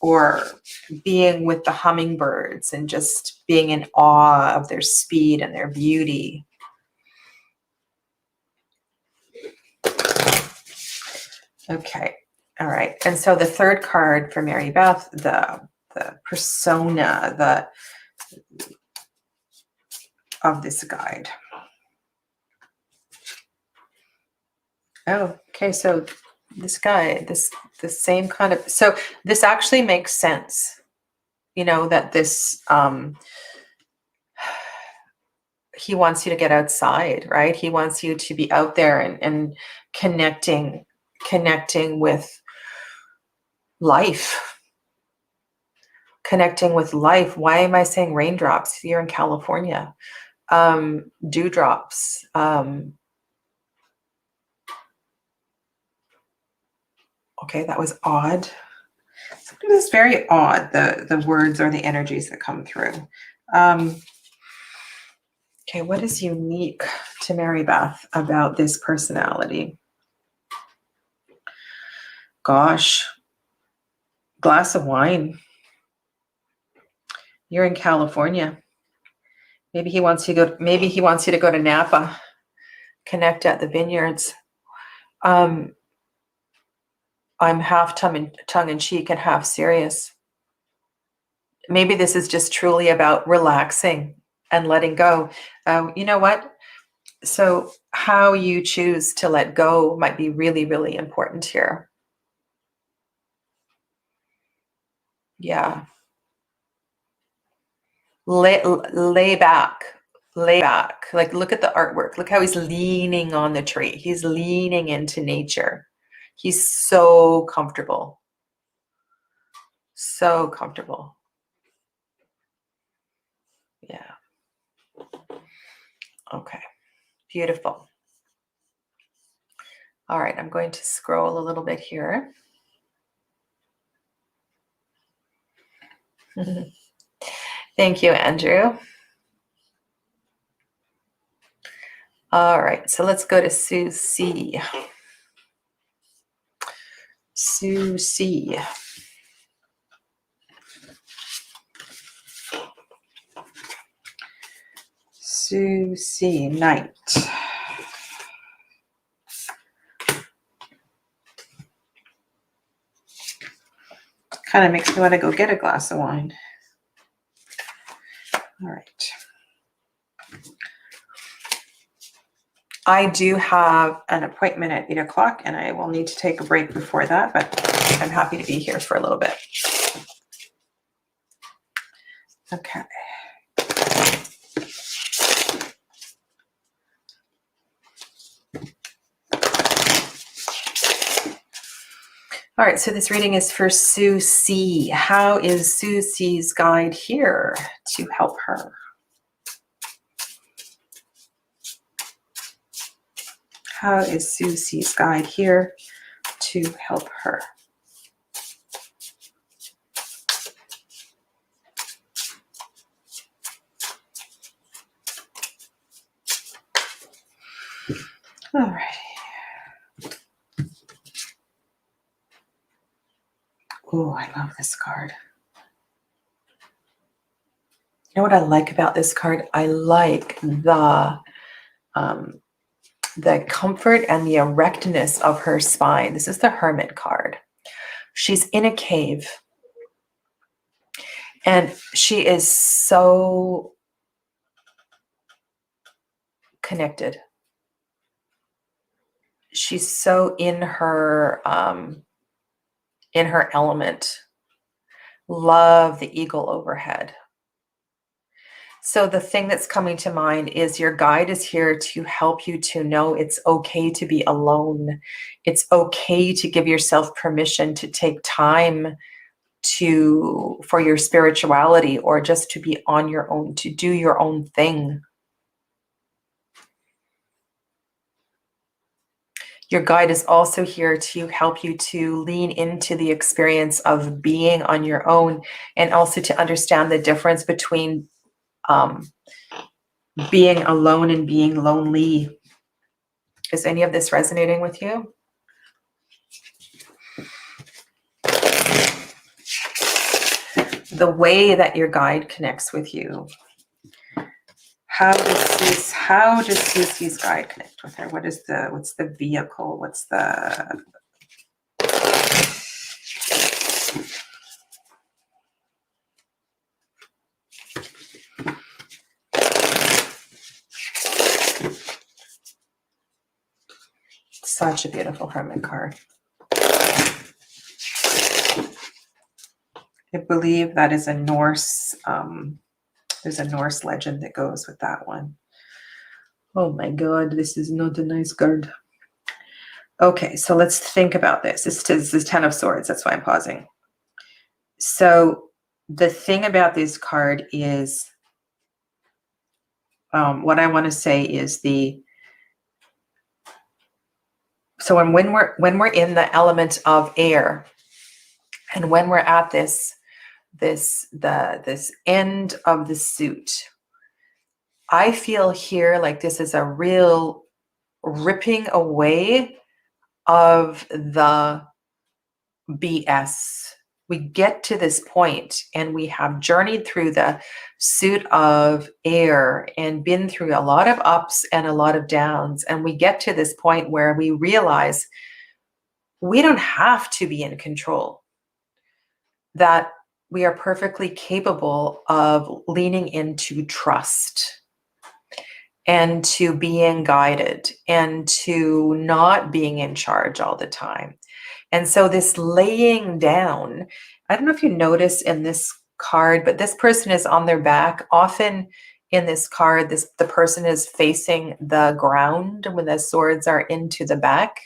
or being with the hummingbirds and just being in awe of their speed and their beauty. Okay. All right. And so the third card for Mary Beth, the persona of this guide. Oh, okay. So this guy, the same kind of, so this actually makes sense, you know, that this, he wants you to get outside, right? He wants you to be out there and connecting with life. Connecting with life. Why am I saying raindrops? You're in California. Dewdrops. Okay, that was odd. It's very odd, the words or the energies that come through. Okay, what is unique to Mary Beth about this personality? Gosh, glass of wine. You're in California. Maybe he wants you to go. Maybe he wants you to go to Napa, connect at the vineyards. I'm half tongue in cheek and half serious. Maybe this is just truly about relaxing and letting go. You know what? So how you choose to let go might be really, really important here. Yeah. Lay back. Like, look at the artwork. Look how he's leaning on the tree. He's leaning into nature. He's so comfortable. So comfortable. Yeah. Okay. Beautiful. All right. I'm going to scroll a little bit here. Thank you, Andrew. All right. So let's go to Sue C. Sue C. Sue C. Knight. Kind of makes me want to go get a glass of wine. All right. I do have an appointment at 8 o'clock and I will need to take a break before that, but I'm happy to be here for a little bit. Okay. All right, so this reading is for Sue C. How is Sue C's guide here to help her? How is Sue C's guide here to help her? All right. Oh, I love this card. You know what I like about this card? I like the comfort and the erectness of her spine. This is the Hermit card. She's in a cave. And she is so connected. She's so in her element. Love the eagle overhead. So the thing that's coming to mind is your guide is here to help you to know it's okay to be alone. It's okay to give yourself permission to take time for your spirituality, or just to be on your own, to do your own thing. Your guide is also here to help you to lean into the experience of being on your own, and also to understand the difference between being alone and being lonely. Is any of this resonating with you? The way that your guide connects with you. How does Susie's guide connect with her? What's the vehicle? What's the Such a beautiful Hermit card. I believe that is a Norse, there's a Norse legend that goes with that one. Oh my God, this is not a nice card. Okay, so let's think about this. This is 10 of Swords, that's why I'm pausing. So the thing about this card is, what I want to say is so when we're in the element of air, and when we're at this end of the suit, I feel here like this is a real ripping away of the BS. We get to this point and we have journeyed through the suit of air and been through a lot of ups and a lot of downs. And we get to this point where we realize we don't have to be in control, that we are perfectly capable of leaning into trust and to being guided and to not being in charge all the time. And so this laying down, I don't know if you notice in this card, but this person is on their back. Often in this card, the person is facing the ground when the swords are into the back.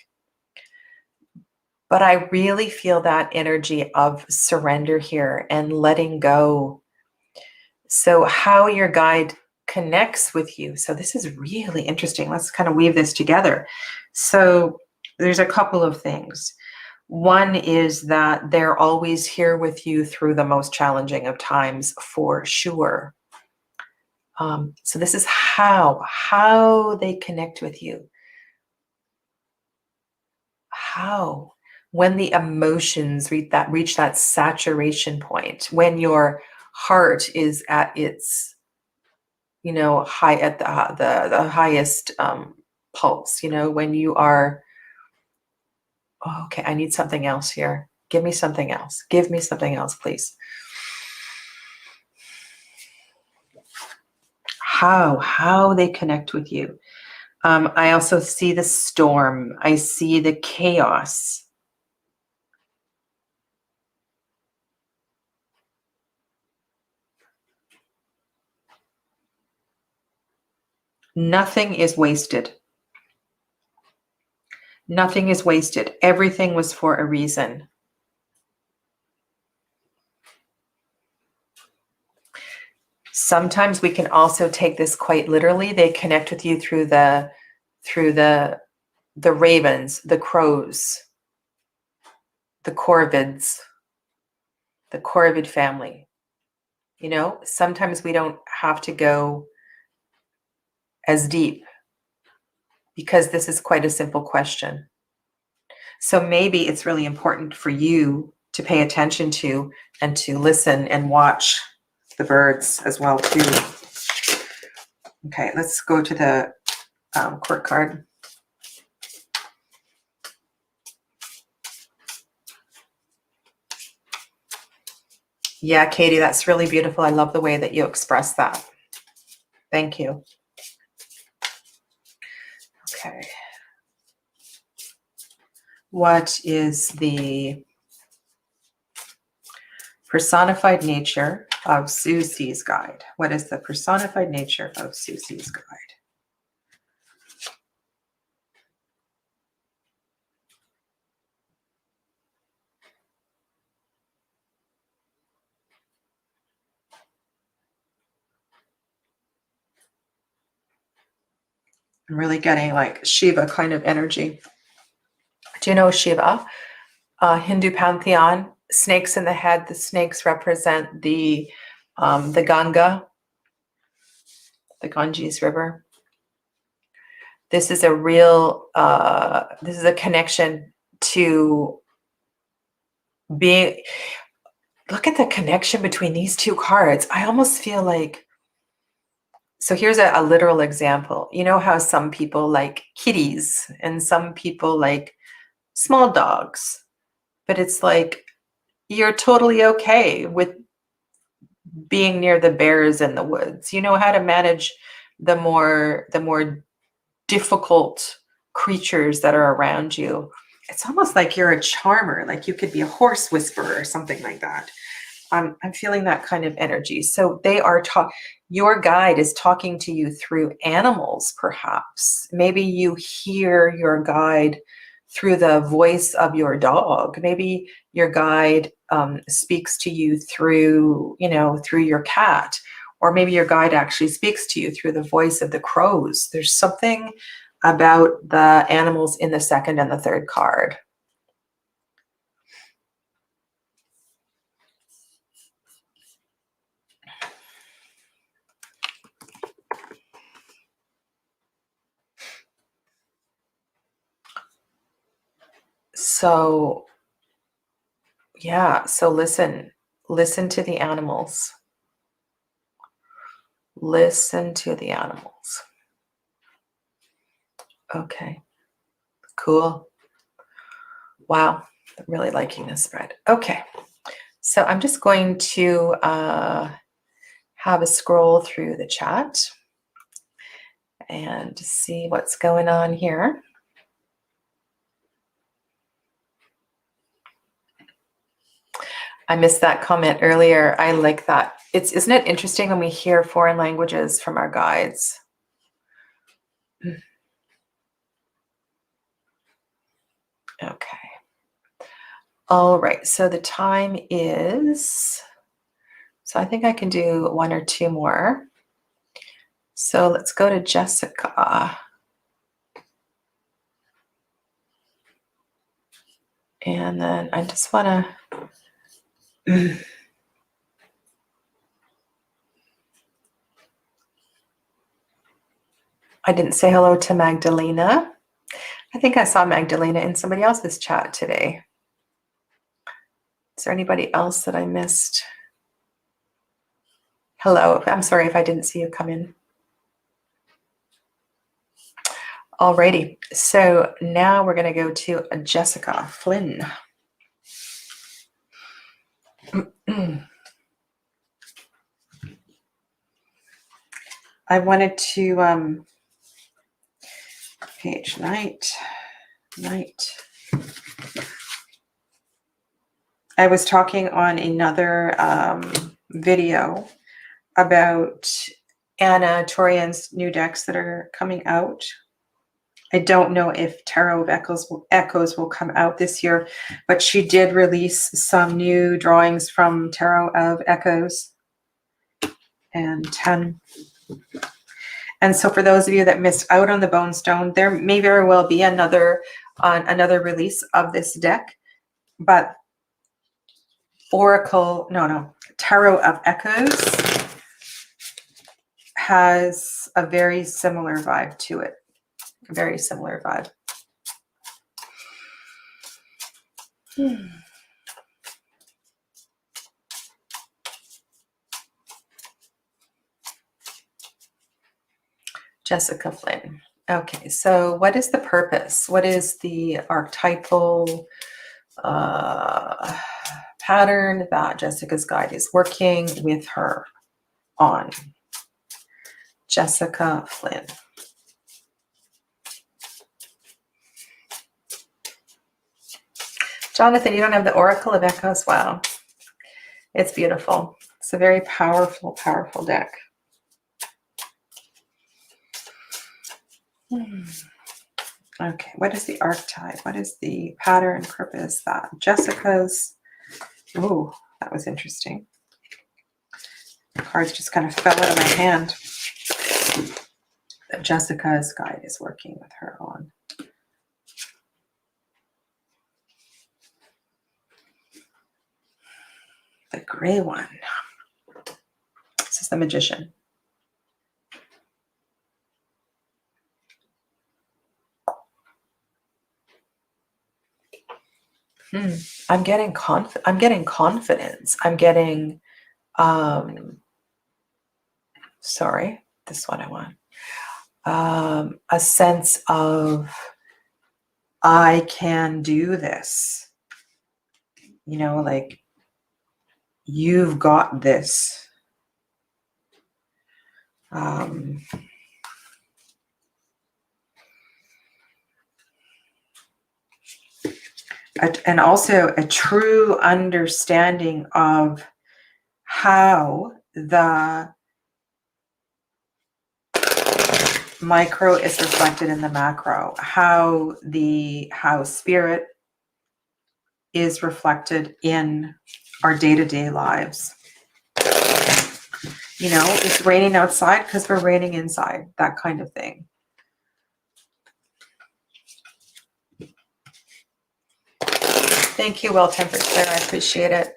But I really feel that energy of surrender here and letting go. So how your guide connects with you. So this is really interesting. Let's kind of weave this together. So there's a couple of things. One is that they're always here with you through the most challenging of times, for sure. So this is how they connect with you. How? When the emotions reach that saturation point, when your heart is at its, high, at the highest pulse, when you are, oh, okay, I need something else here. Give me something else. Give me something else, please. How they connect with you. I also see the storm. I see the chaos. Nothing is wasted. Nothing is wasted. Everything was for a reason. Sometimes we can also take this quite literally. They connect with you through the ravens, the crows, the corvids, the corvid family. Sometimes we don't have to go as deep, because this is quite a simple question. So maybe it's really important for you to pay attention to and to listen and watch the birds as well too. Okay, let's go to the court card. Yeah, Katie, that's really beautiful. I love the way that you express that. Thank you. Okay. What is the personified nature of Susie's guide? What is the personified nature of Susie's guide? I'm really getting like Shiva kind of energy. Do you know Shiva? Hindu pantheon, snakes in the head. The snakes represent the Ganga, the Ganges River. This is a real, this is a connection to being, look at the connection between these two cards. I almost feel like, so here's a literal example. You know how some people like kitties and some people like small dogs, but it's like you're totally okay with being near the bears in the woods. You know how to manage the more difficult creatures that are around you. It's almost like you're a charmer, like you could be a horse whisperer or something like that. I'm feeling that kind of energy. So they are your guide is talking to you through animals, perhaps. Maybe you hear your guide through the voice of your dog. Maybe your guide speaks to you through, through your cat. Or maybe your guide actually speaks to you through the voice of the crows. There's something about the animals in the second and the third card. So, yeah, so listen to the animals. Listen to the animals. Okay, cool. Wow, I'm really liking this spread. Okay, so I'm just going to have a scroll through the chat and see what's going on here. I missed that comment earlier. I like that. Isn't it interesting when we hear foreign languages from our guides? Okay. All right, so the time is, so I think I can do one or two more. So let's go to Jessica. And then I just want to, I didn't say hello to Magdalena. I think I saw Magdalena in somebody else's chat today. Is there anybody else that I missed? Hello, I'm sorry if I didn't see you come in. Alrighty, so now we're going to go to Jessica Flynn. I wanted to page night. I was talking on another video about Anna Torian's new decks that are coming out. I don't know if Tarot of Echoes will come out this year, but she did release some new drawings from Tarot of Echoes and 10. And so for those of you that missed out on the Bone Stone, there may very well be another release of this deck, but Tarot of Echoes has a very similar vibe to it. Very similar vibe. Jessica Flynn. Okay, so what is the purpose? What is the archetypal pattern that Jessica's guide is working with her on? Jessica Flynn. Jonathan, you don't have the Oracle of Echoes? Wow. It's beautiful. It's a very powerful, powerful deck. Okay, what is the archetype? What is the pattern purpose that Jessica's... Oh, that was interesting. The cards just kind of fell out of my hand. That Jessica's guide is working with her on. The gray one. This is the Magician. I'm getting confidence. I'm getting sorry, this one I want. A sense of I can do this. You know, like you've got this. and also a true understanding of how the micro is reflected in the macro, how spirit is reflected in our day-to-day lives. You know, it's raining outside because we're raining inside, that kind of thing. Thank you, Well-Tempered Claire. I appreciate it.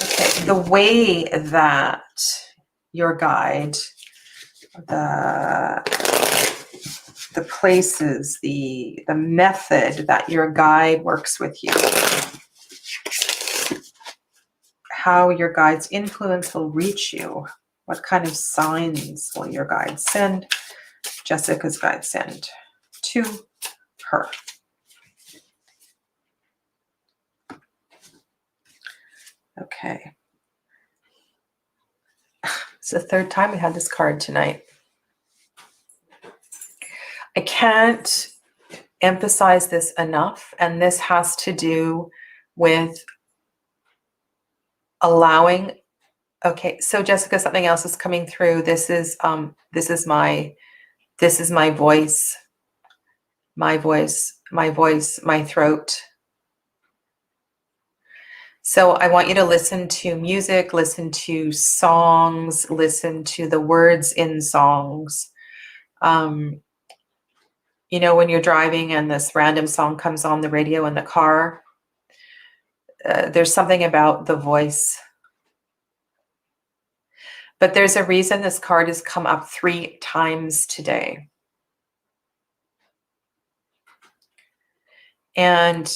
Okay, the way that your guide, the places, the method that your guide works with you, how your guide's influence will reach you, what kind of signs will your guide send, Jessica's guide send to her. Okay. It's the third time we had this card tonight. I can't emphasize this enough, and this has to do with allowing. Okay, so Jessica, something else is coming through. This is my voice, my throat. So I want you to listen to music, listen to songs, listen to the words in songs. You know, when you're driving and this random song comes on the radio in the car, there's something about the voice. But there's a reason this card has come up 3 times today. And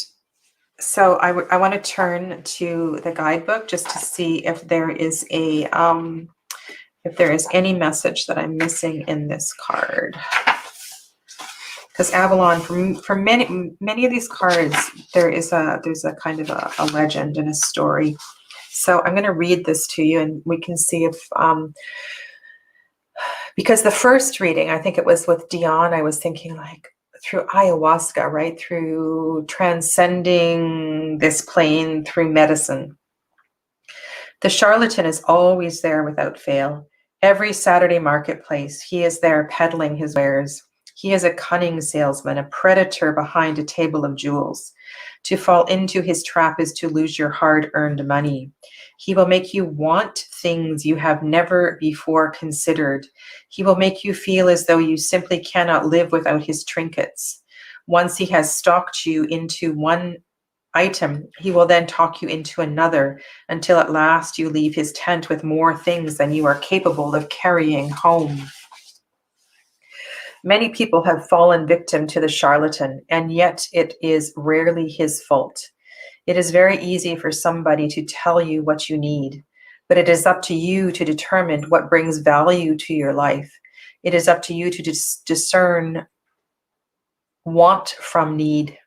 so I want to turn to the guidebook just to see if there is a if there is any message that I'm missing in this card. Because Avalon, for many of these cards, there's a kind of a legend and a story. So I'm going to read this to you, and we can see if because the first reading, I think it was with Dion, I was thinking like through ayahuasca, right? Through transcending this plane, through medicine. The charlatan is always there without fail. Every Saturday marketplace, he is there peddling his wares. He is a cunning salesman, a predator behind a table of jewels. To fall into his trap is to lose your hard-earned money. He will make you want things you have never before considered. He will make you feel as though you simply cannot live without his trinkets. Once he has stalked you into one item, he will then talk you into another until at last you leave his tent with more things than you are capable of carrying home. Many people have fallen victim to the charlatan, and yet it is rarely his fault. It is very easy for somebody to tell you what you need, but it is up to you to determine what brings value to your life. It is up to you to discern want from need.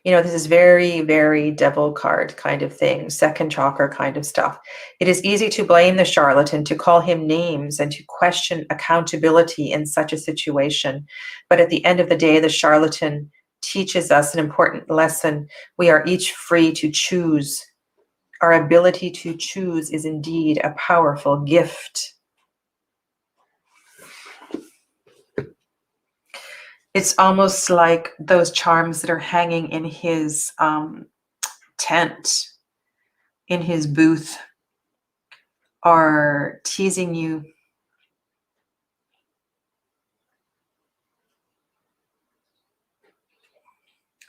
You know, this is very, very devil card kind of thing, second chakra kind of stuff. It is easy to blame the charlatan, to call him names, and to question accountability in such a situation. But at the end of the day, the charlatan teaches us an important lesson. We are each free to choose. Our ability to choose is indeed a powerful gift. It's almost like those charms that are hanging in his tent, in his booth, are teasing you.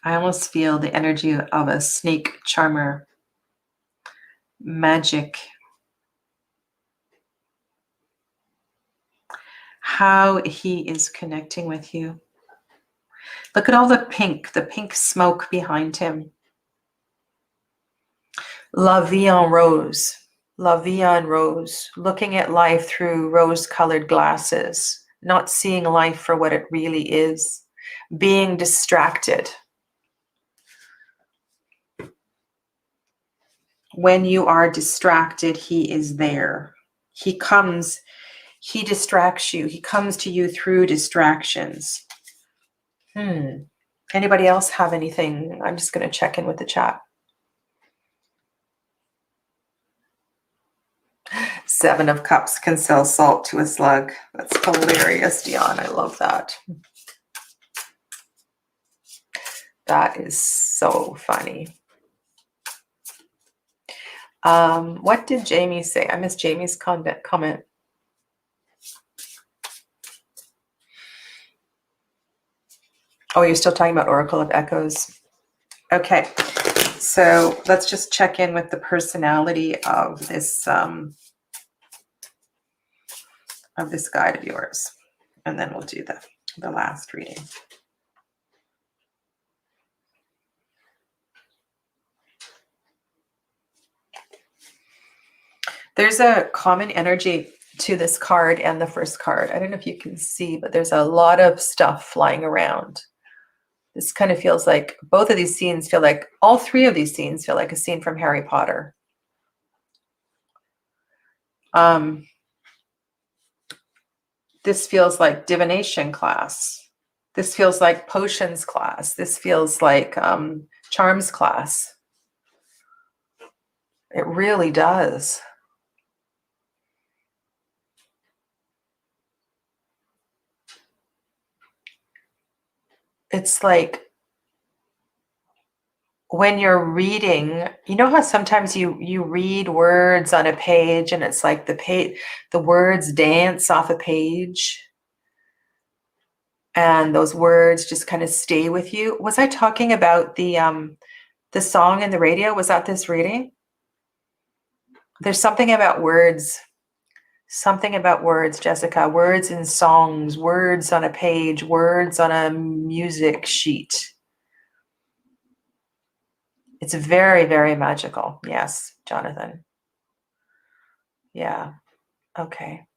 I almost feel the energy of a snake charmer. Magic. How he is connecting with you. Look at all the pink smoke behind him. La vie en rose. La vie en rose. Looking at life through rose-colored glasses. Not seeing life for what it really is. Being distracted. When you are distracted, he is there. He comes He distracts you. He comes to you through distractions. Anybody else have anything? I'm just going to check in with the chat. 7 of Cups can sell salt to a slug. That's hilarious, Dion. I love that. That is so funny. What did Jamie say? I missed Jamie's comment. Oh, you're still talking about Oracle of Echoes. Okay, so let's just check in with the personality of this guide of yours, and then we'll do the last reading. There's a common energy to this card and the first card. I don't know if you can see, but there's a lot of stuff flying around. This kind of feels like both of these scenes feel like, all 3 of these scenes feel like a scene from Harry Potter. This feels like divination class. This feels like potions class. This feels like charms class. It really does. It's like when you're reading, you know how sometimes you read words on a page and it's like the words dance off a page and those words just kind of stay with you. Was I talking about the song in the radio? Was that this reading? There's something about words. Something about words, Jessica. Words in songs, words on a page, words on a music sheet. It's very, very magical. Yes, Jonathan. Yeah. Okay.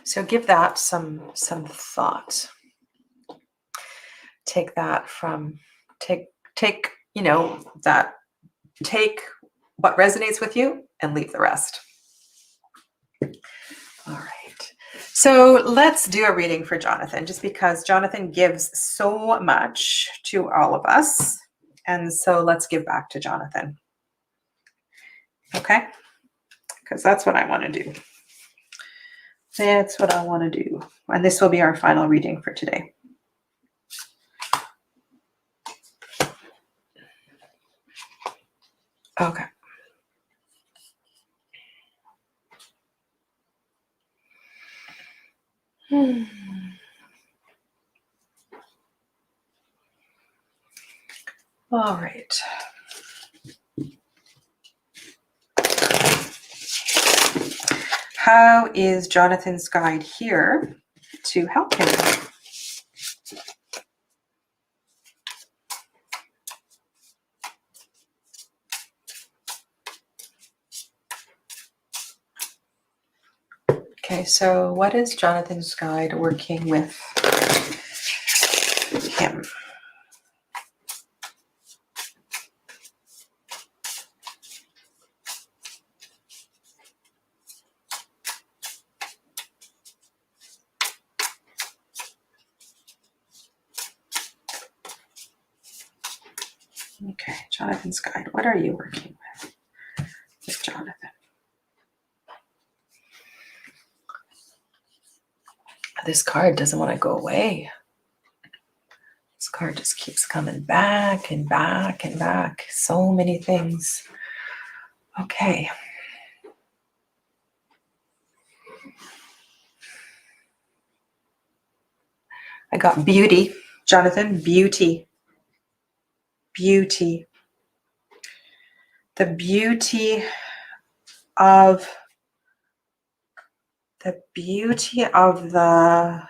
So give that some thought. Take that from take you know that take what resonates with you and leave the rest. All right. So let's do a reading for Jonathan, just because Jonathan gives so much to all of us. And so let's give back to Jonathan. Okay? Because that's what I want to do. That's what I want to do. And this will be our final reading for today. Okay. All right. How is Jonathan's guide here to help him? Okay, so what is Jonathan's guide working with him? Okay, Jonathan's guide. What are you working with Jonathan? This card doesn't want to go away. This card just keeps coming back and back and back. So many things. Okay. I got beauty. Jonathan, beauty. Beauty. The beauty of the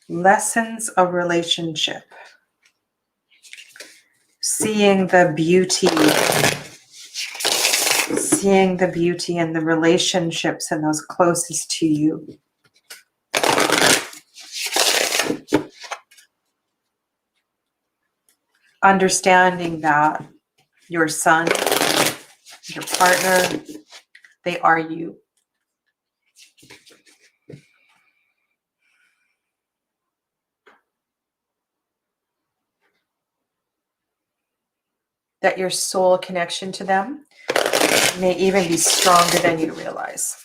lessons of relationship. Seeing the beauty in the relationships and those closest to you. Understanding that your son, your partner, they are you. that your soul connection to them may even be stronger than you realize.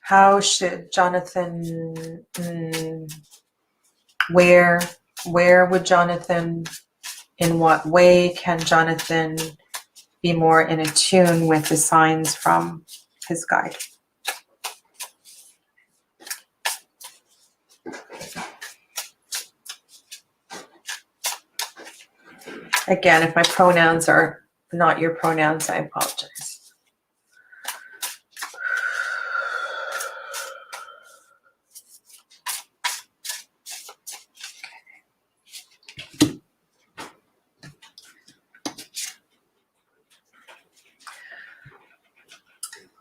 How should Jonathan, where would Jonathan, in what way can Jonathan be more in attune with the signs from his guide? Again, if my pronouns are not your pronouns, I apologize.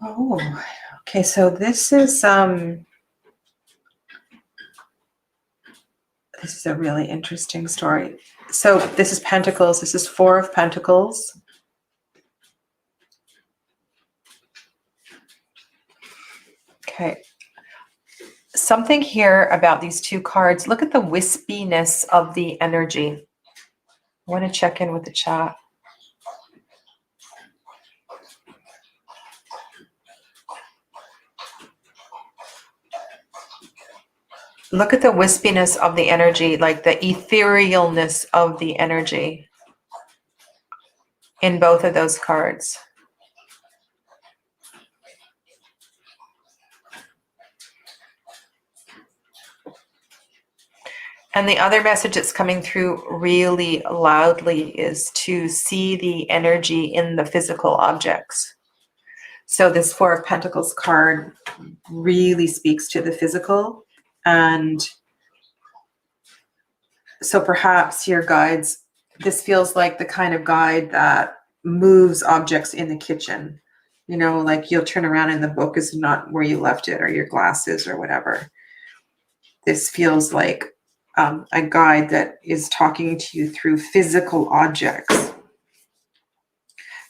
Oh, okay, so this is a really interesting story. So this is Pentacles. This is Four of Pentacles. Okay. Something here about these two cards. Look at the wispiness of the energy. I want to check in with the chat. Look at the wispiness of the energy, like the etherealness of the energy in both of those cards. And the other message that's coming through really loudly is to see the energy in the physical objects. So this Four of Pentacles card really speaks to the physical. And so perhaps your guides, this feels like the kind of guide that moves objects in the kitchen. You know, like you'll turn around and the book is not where you left it, or your glasses or whatever. This feels like a guide that is talking to you through physical objects,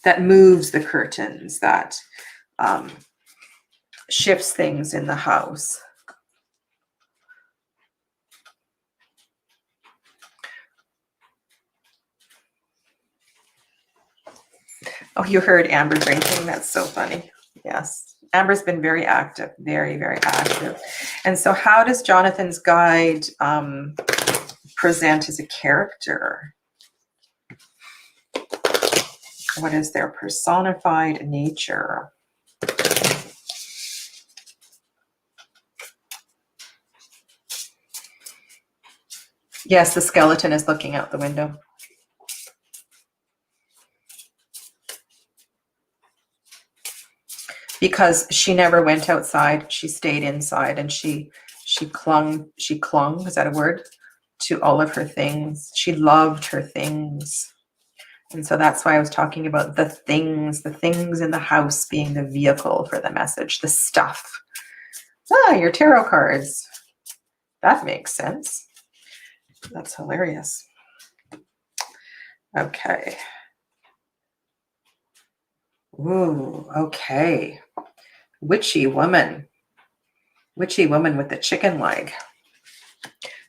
that moves the curtains, that shifts things in the house. Oh, you heard Amber drinking. That's so funny. Yes. Amber's been very active, very, very active. And so how does Jonathan's guide present as a character? What is their personified nature? Yes, the skeleton is looking out the window. Because she never went outside, she stayed inside, and she clung, is that a word? To all of her things. She loved her things. And so that's why I was talking about the things in the house being the vehicle for the message, the stuff. Ah, your tarot cards. That makes sense. That's hilarious. Okay. Ooh, okay. Witchy woman with the chicken leg.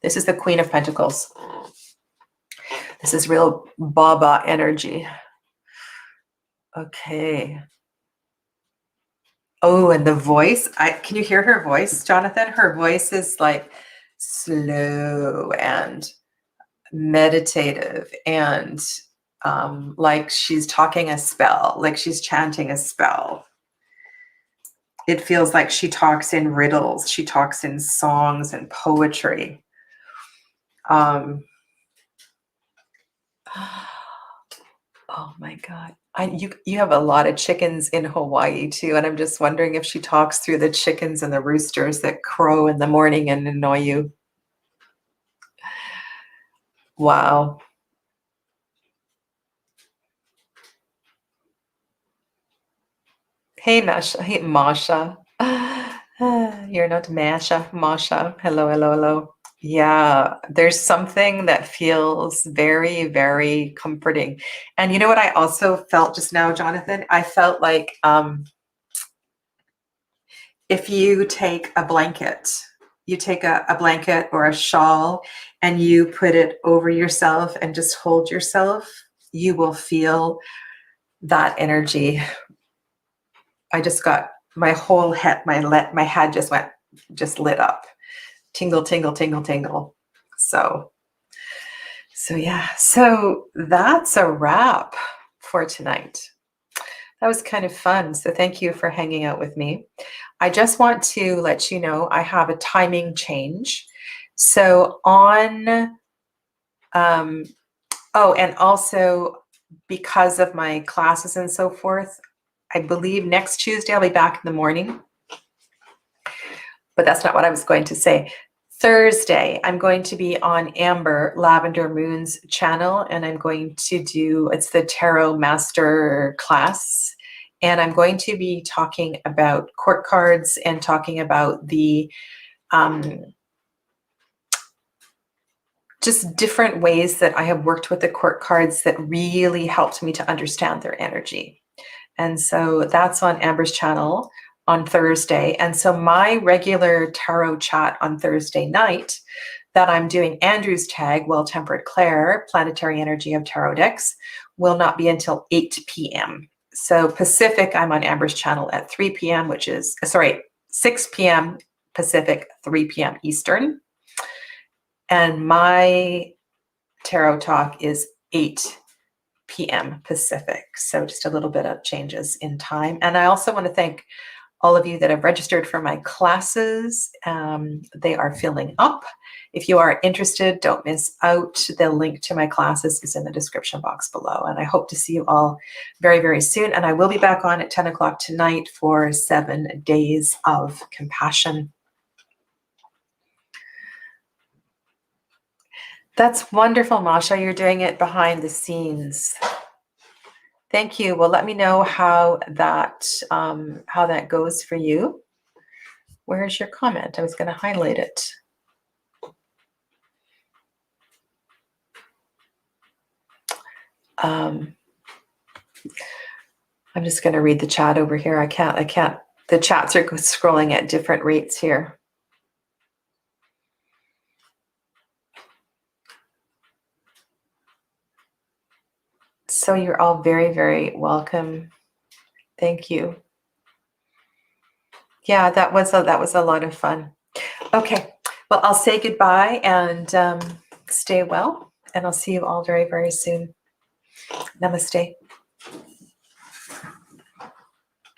This is the Queen of Pentacles. This is real Baba energy. Okay. Oh, and the voice. Can you hear her voice, Jonathan? Her voice is like slow and meditative and like she's talking a spell, like she's chanting a spell. It feels like she talks in riddles. She talks in songs and poetry. Oh my God. You have a lot of chickens in Hawaii too. And I'm just wondering if she talks through the chickens and the roosters that crow in the morning and annoy you. Wow. Hey, Masha. Hey, Masha. You're not Masha. Masha. Hello, hello, hello. Yeah, there's something that feels very, very comforting. And you know what I also felt just now, Jonathan? I felt like if you take a blanket, you take a blanket or a shawl and you put it over yourself and just hold yourself, you will feel that energy. I just got my whole head, my head just lit up. Tingle, tingle, tingle, tingle. So yeah, so that's a wrap for tonight. That was kind of fun. So thank you for hanging out with me. I just want to let you know I have a timing change. So on, oh, and also because of my classes and so forth, I believe next Tuesday I'll be back in the morning. But that's not what I was going to say. Thursday, I'm going to be on Amber Lavender Moon's channel, and I'm going to do, it's the Tarot Master class. And I'm going to be talking about court cards and talking about the just different ways that I have worked with the court cards that really helped me to understand their energy. And so that's on Amber's channel on Thursday. And so my regular tarot chat on Thursday night that I'm doing Andrew's tag, Well-Tempered Claire, Planetary Energy of Tarot Decks, will not be until 8 p.m. So Pacific, I'm on Amber's channel at 3 p.m., which is, 6 p.m. Pacific, 3 p.m. Eastern. And my tarot talk is 8 p.m. Pacific. So just a little bit of changes in time. And I also want to thank all of you that have registered for my classes. They are filling up. If you are interested, don't miss out. The link to my classes is in the description box below. And I hope to see you all very, very soon. And I will be back on at 10 o'clock tonight for 7 days of compassion. That's wonderful, Masha. You're doing it behind the scenes. Thank you. Well, let me know how that goes for you. Where's your comment? I was going to highlight it. I'm just going to read the chat over here. I can't. The chats are scrolling at different rates here. So you're all very, very welcome. Thank you. Yeah, that was a lot of fun. Okay, well, I'll say goodbye and stay well, and I'll see you all very, very soon. Namaste.